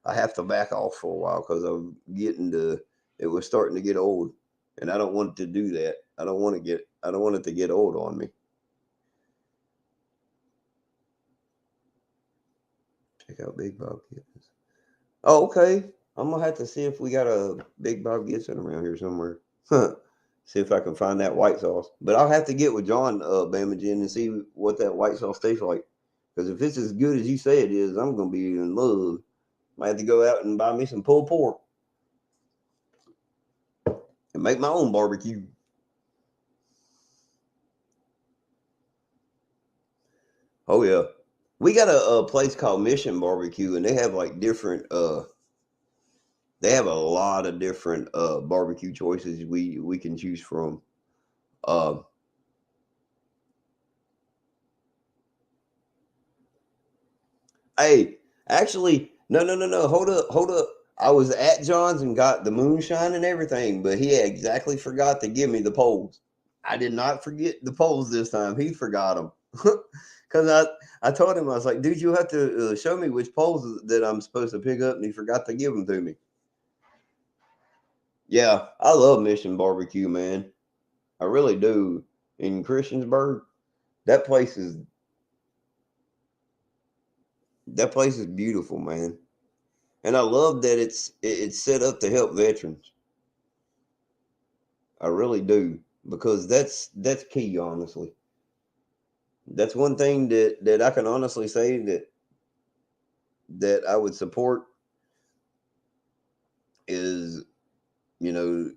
I have to back off for a while because I'm getting to. It was starting to get old, and I don't want to do that. I don't want to get. I don't want it to get old on me. Check out Big Bob Gibbons. Oh, okay. I'm gonna have to see if we got a Big Bob Gibson around here somewhere. Huh. See if I can find that white sauce. But I'll have to get with John Bamagen and see what that white sauce tastes like. Because if it's as good as you say it is, I'm gonna be in love. Might have to go out and buy me some pulled pork and make my own barbecue. Oh yeah, we got a place called Mission Barbecue, and they have like different. They have a lot of different barbecue choices we can choose from. Uh, Hey, actually, no, no, no, no. Hold up, hold up. I was at John's and got the moonshine and everything, but he exactly forgot to give me the poles. I did not forget the poles this time. He forgot them. Because I told him, I was like, dude, you have to show me which poles that I'm supposed to pick up, and he forgot to give them to me. Yeah, I love Mission Barbecue, man. I really do. In Christiansburg, that place is that place is beautiful, man. And I love that it's set up to help veterans. I really do, because that's key. Honestly, that's one thing that I can honestly say that I would support is, you know,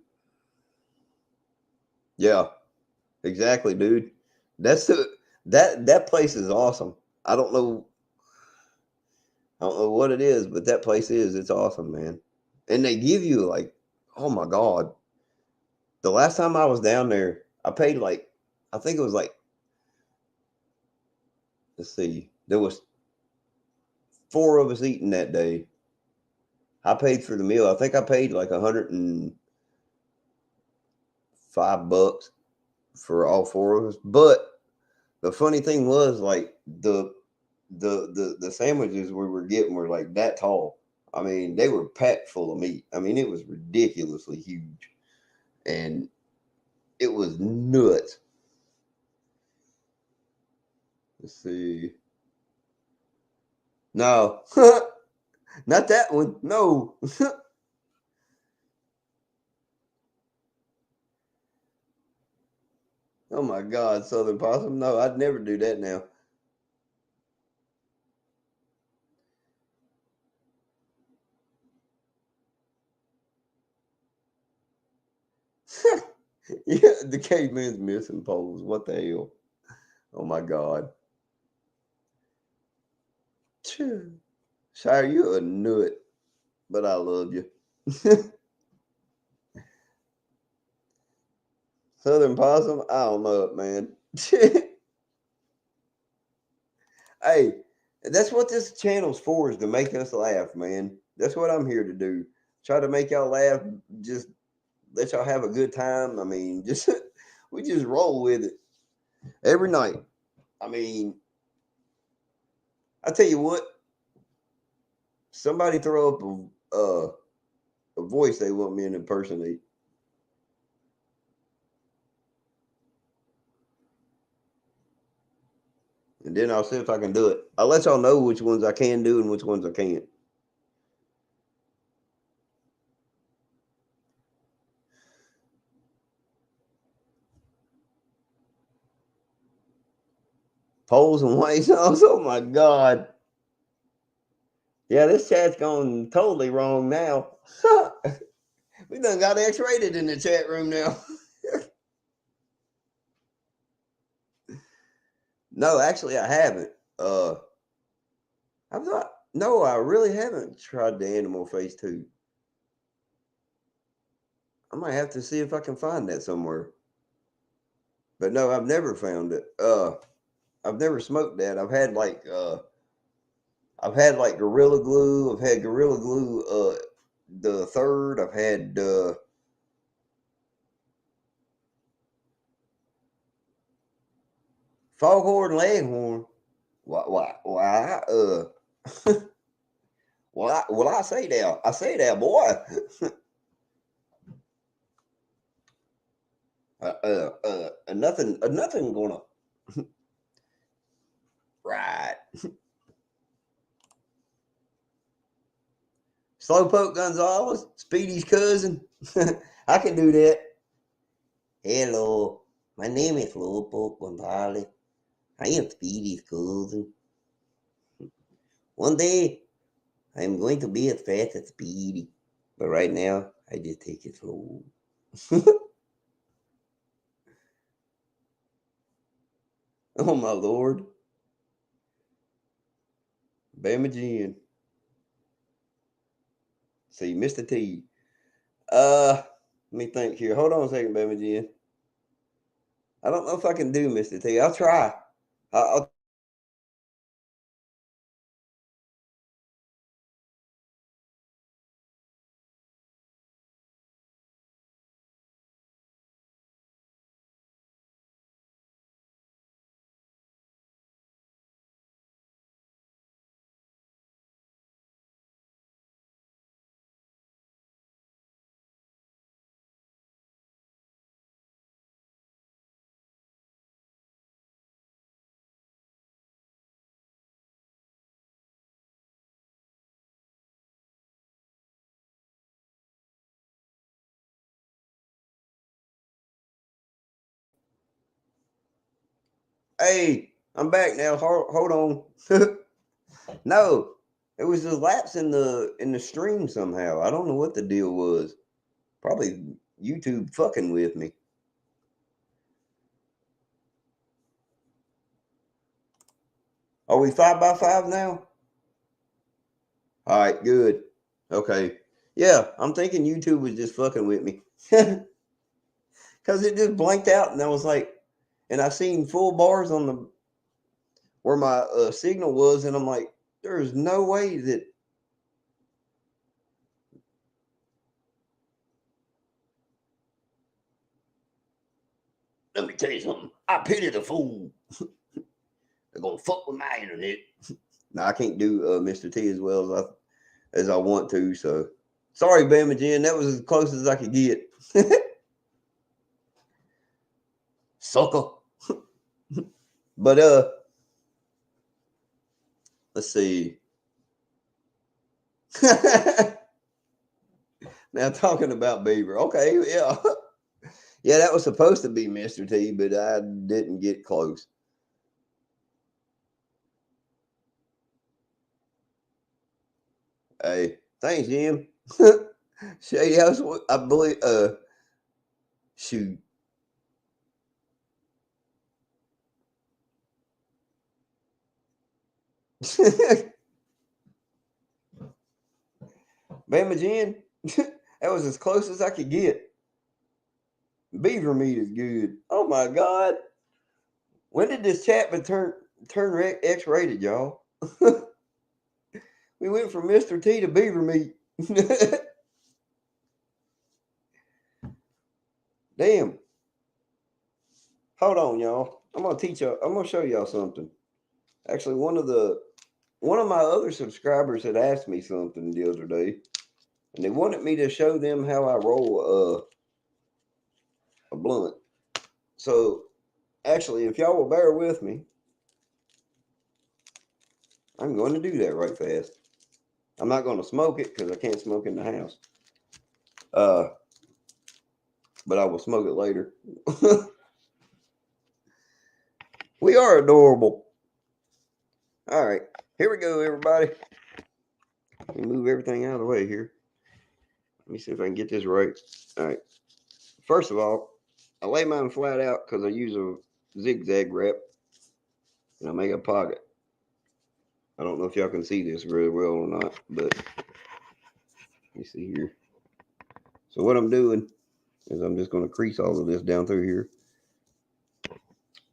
yeah, exactly, dude. That's the that place is awesome. I don't know, I don't know what it is, but that place it's awesome, man. And they give you like, oh my god, the last time I was down there, I paid like, I think it was like, let's see, there was four of us eating that day. I paid for the meal. I think I paid like $105 for all four of us. But the funny thing was, like, the sandwiches we were getting were like that tall. I mean, they were packed full of meat. I mean, it was ridiculously huge, and it was nuts. Let's see. No, not that one. No. Oh my God, Southern Possum. No, I'd never do that now. Yeah, the caveman's missing poles. What the hell? Oh my God. Phew. Shire, you a nut, but I love you. Southern Possum, I don't know it, man. Hey, that's what this channel's for, is to make us laugh, man. That's what I'm here to do. Try to make y'all laugh, just let y'all have a good time. I mean, just we just roll with it every night. I mean, I tell you what, somebody throw up a voice they want me to impersonate. And then I'll see if I can do it. I'll let y'all know which ones I can do and which ones I can't. Poles and white sauce. Oh my God. Yeah, this chat's gone totally wrong now. We done got X-rated in the chat room now. No, actually, I haven't. I thought no, I really haven't tried the animal face too. I might have to see if I can find that somewhere. But no, I've never found it. I've never smoked that. I've had like Gorilla Glue. I've had Gorilla Glue the third. I've had foghorn leghorn. Why, well, I say that. I say that, boy. Nothing gonna. Right. Slowpoke Gonzalez, Speedy's cousin. I can do that. Hello, my name is Slowpoke Gonzalez. I am Speedy's cousin. One day, I'm going to be as fast as Speedy. But right now, I just take it slow. Oh, my Lord. Bama Jen. See, Mr. T. Let me think here. Hold on a second, Bama Jen. I don't know if I can do Mr. T. I'll try. I'll Hey, I'm back now. Hold on. No, it was a lapse in the stream somehow. I don't know what the deal was. Probably YouTube fucking with me. Are we 5x5 now? All right, good. Okay. Yeah, I'm thinking YouTube was just fucking with me. Because it just blanked out, and I was like, and I seen full bars on the where my signal was, and I'm like, there's no way that. Let me tell you something. I pity the fool. They're gonna fuck with my internet. No, I can't do Mr. T as well as I want to. So sorry, Bama Jen. That was as close as I could get. Sucker. But let's see. Now talking about Beaver. Okay, yeah. Yeah, that was supposed to be Mr. T, but I didn't get close. Hey, thanks, Jim. Shady House, I believe. Shoot. Bama Jen, that was as close as I could get. Beaver meat is good. Oh my God. When did this Chapman turn X rated, y'all? We went from Mr. T to Beaver meat. Damn. Hold on, y'all. I'm gonna teach y'all. I'm gonna show y'all something. Actually, one of my other subscribers had asked me something the other day, and they wanted me to show them how I roll a blunt. So, actually, if y'all will bear with me, I'm going to do that right fast. I'm not going to smoke it because I can't smoke in the house. But I will smoke it later. We are adorable. All right, here we go, everybody. Let me move everything out of the way here. Let me see if I can get this right. All right. First of all, I lay mine flat out because I use a zigzag wrap, and I make a pocket. I don't know if y'all can see this really well or not, but let me see here. So what I'm doing is I'm just going to crease all of this down through here.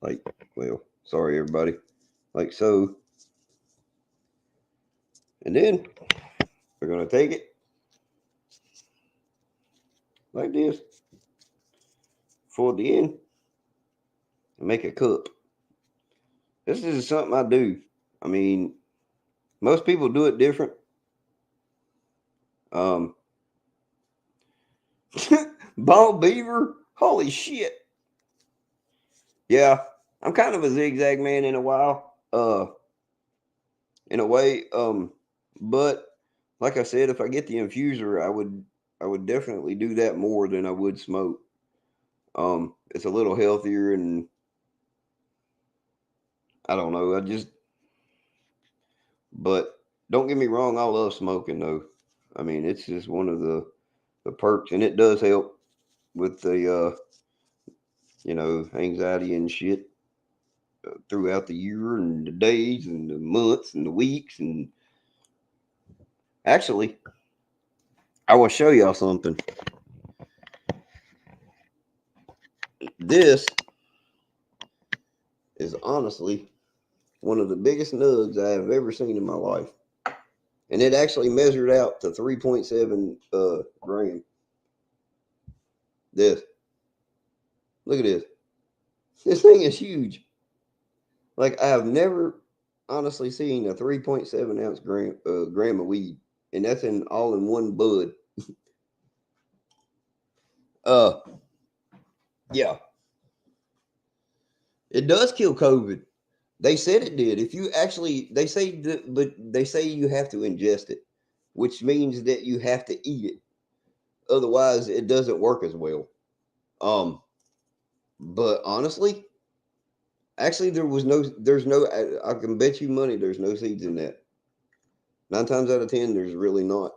Like, well, sorry, everybody. Like so. And then we're going to take it like this, fold the end, and make a cup. This is something I do. I mean, most people do it different. Um, ball beaver, holy shit! Yeah, I'm kind of a zigzag man in a way. But like I said, if I get the infuser, I would definitely do that more than I would smoke. It's a little healthier, and I don't know. But don't get me wrong, I love smoking though. I mean, it's just one of the perks, and it does help with the anxiety and shit throughout the year and the days and the months and the weeks. And actually, I will show y'all something. This is honestly one of the biggest nugs I have ever seen in my life. And it actually measured out to 3.7 gram. This. Look at this. This thing is huge. Like, I have never honestly seen a 3.7 ounce gram of weed. And that's all in one bud. Uh, yeah. It does kill COVID. They said it did. If you actually, they say, but they say you have to ingest it, which means that you have to eat it. Otherwise, it doesn't work as well. Um, but honestly, actually, there's no, I can bet you money there's no seeds in that. 9 times out of 10, there's really not.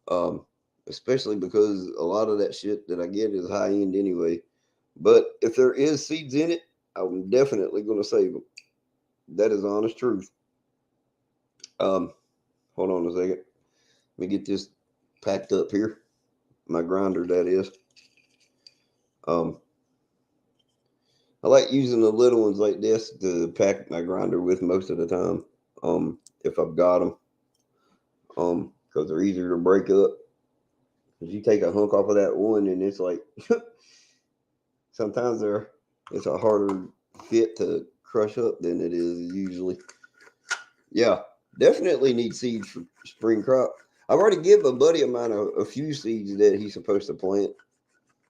Um, Especially because a lot of that shit that I get is high end anyway. But if there is seeds in it, I'm definitely going to save them. That is the honest truth. Um, Hold on a second. Let me get this packed up here. My grinder, that is. Um, I like using the little ones like this to pack my grinder with most of the time. If I've got them, because they're easier to break up. Because you take a hunk off of that one, and it's like sometimes it's a harder fit to crush up than it is usually. Yeah, definitely need seeds for spring crop. I've already given a buddy of mine a few seeds that he's supposed to plant.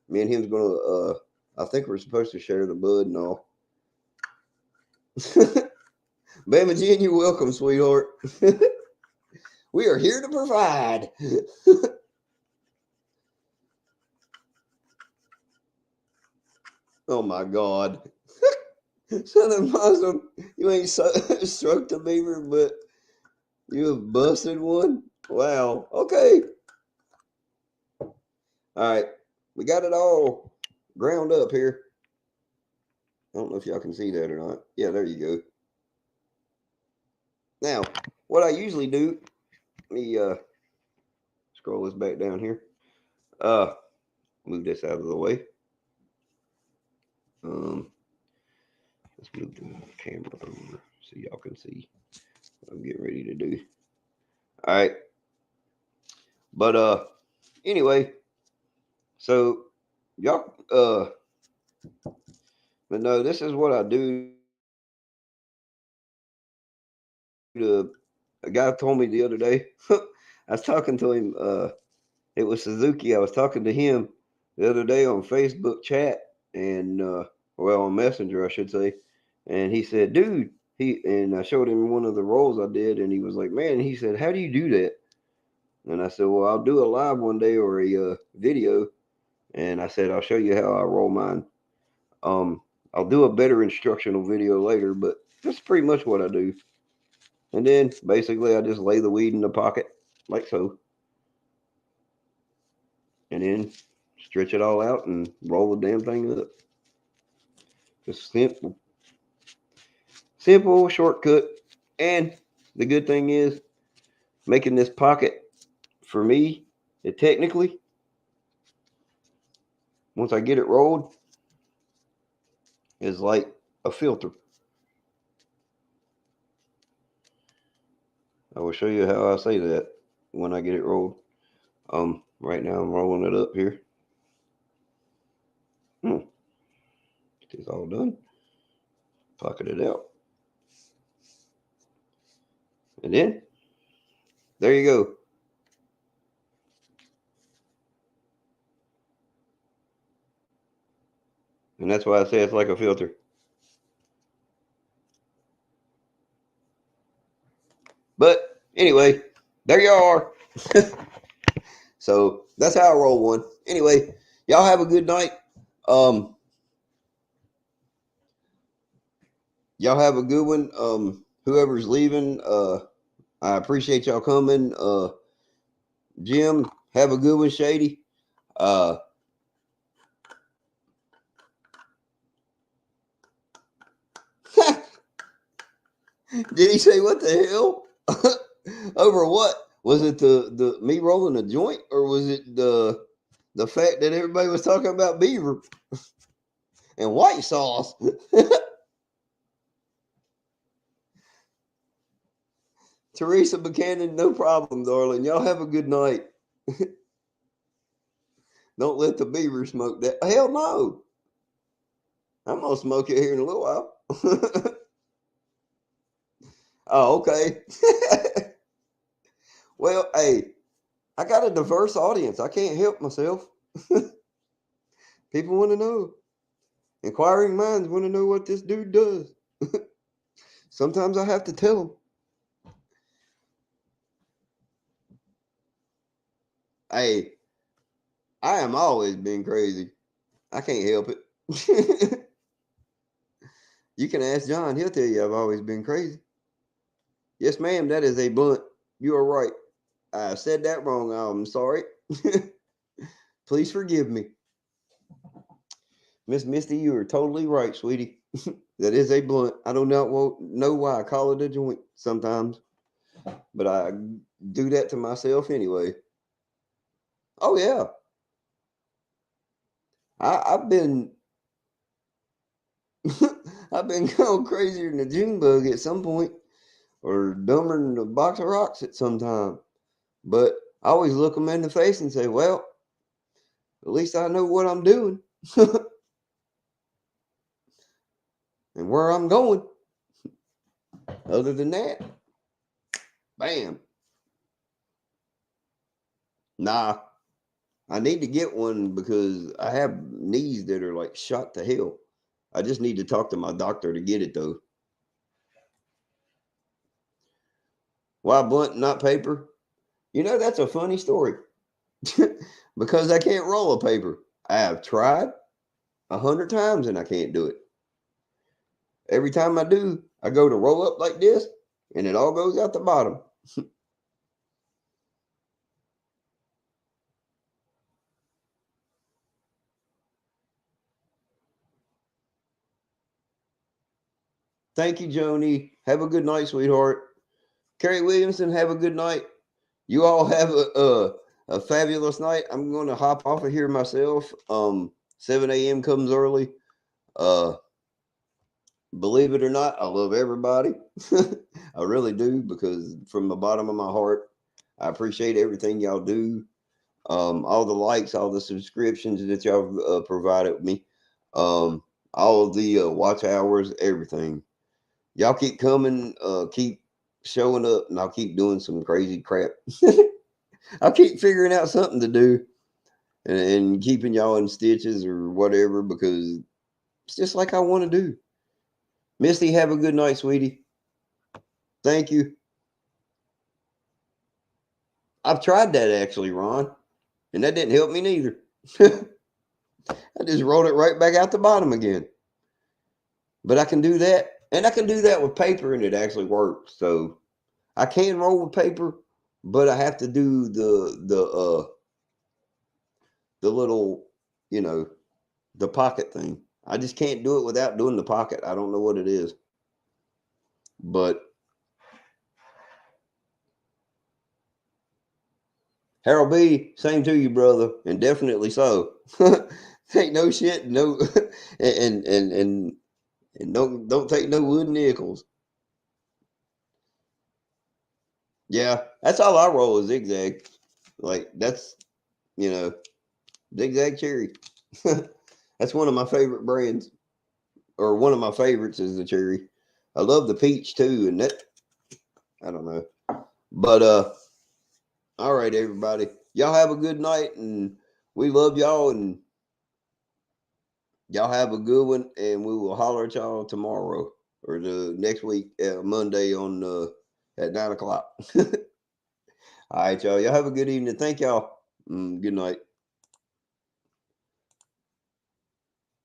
Me and him's gonna. I think we're supposed to share the bud and all. Bama Jean, you're welcome, sweetheart. We are here to provide. Oh my God. Southern Muslim, you ain't struck the beaver, but you have busted one? Wow. Okay. All right. We got it all ground up here. I don't know if y'all can see that or not. Yeah, there you go. Now, what I usually do, let me scroll this back down here. Uh, Move this out of the way. Um, let's move the camera over so y'all can see what I'm getting ready to do. All right. But anyway, so y'all but no, this is what I do to a guy told me the other day. I was talking to him, it was Suzuki. I was talking to him the other day on Facebook chat and well on Messenger I should say. And he said, dude, and I showed him one of the rolls I did and he was like, man, he said, how do you do that? And I said, well, I'll do a live one day or a video. And I said, I'll show you how I roll mine. Um, I'll do a better instructional video later, but that's pretty much what I do. And then basically I just lay the weed in the pocket like so. And then stretch it all out and roll the damn thing up. Just simple. Simple shortcut. And the good thing is making this pocket for me, it technically, once I get it rolled, is like a filter. I will show you how I say that when I get it rolled. Right now I'm rolling it up here. Get this all done. Pocket it out. And then, there you go. And that's why I say it's like a filter. But anyway, there you are. So that's how I roll one. Anyway, y'all have a good night. Um, y'all have a good one. Whoever's leaving, I appreciate y'all coming. Jim, have a good one, Shady. Uh, did he say what the hell? Over what? Was it the me rolling a joint, or was it the fact that everybody was talking about beaver and white sauce? Teresa Buchanan, no problem, darling. Y'all have a good night. Don't let the beaver smoke that. Hell no. I'm gonna smoke it here in a little while. Oh, okay. Well, hey, I got a diverse audience. I can't help myself. People want to know. Inquiring minds want to know what this dude does. Sometimes I have to tell them. Hey, I am always been crazy. I can't help it. You can ask John. He'll tell you I've always been crazy. Yes, ma'am. That is a blunt. You are right. I said that wrong. I'm sorry. Please forgive me. Miss Misty, you are totally right, sweetie. That is a blunt. I do not know why I call it a joint sometimes, but I do that to myself anyway. Oh yeah, I've been I've been going crazier than a June bug at some point, or dumber than a box of rocks at some time. But I always look them in the face and say, "Well, at least I know what I'm doing and where I'm going." Other than that, bam. Nah, I need to get one because I have knees that are like shot to hell. I just need to talk to my doctor to get it though. Why blunt, not paper? You know, that's a funny story. Because I can't roll a paper. I have tried 100 times and I can't do it. Every time I do, I go to roll up like this and it all goes out the bottom. Thank you, Joni. Have a good night, sweetheart. Carrie Williamson, have a good night. You all have a fabulous night. I'm going to hop off of here myself. 7 a.m. comes early. Uh, Believe it or not, I love everybody. I really do because from the bottom of my heart, I appreciate everything y'all do. All the likes, all the subscriptions that y'all provided me, all of the watch hours, everything. Y'all keep coming, keep showing up, and I'll keep doing some crazy crap. I'll keep figuring out something to do and keeping y'all in stitches or whatever because it's just like I want to do. Misty, have a good night, sweetie. Thank you. I've tried that actually, Ron, and that didn't help me neither. I just rolled it right back out the bottom again. But I can do that, and I can do that with paper, and it actually works. So I can roll with paper, but I have to do the little, you know, the pocket thing. I just can't do it without doing the pocket. I don't know what it is, but Harold B, same to you, brother, and definitely so. Ain't no shit, no, and and and and don't take no wooden nickels. Yeah, that's all I roll is zigzag. Like that's you know zigzag cherry. That's one of my favorite brands, or one of my favorites is the cherry. I love the peach too, and that I don't know. But all right, everybody. Y'all have a good night, and we love y'all, and y'all have a good one, and we will holler at y'all tomorrow or the next week, Monday on at 9 o'clock. All right, y'all. Y'all have a good evening. Thank y'all. Good night.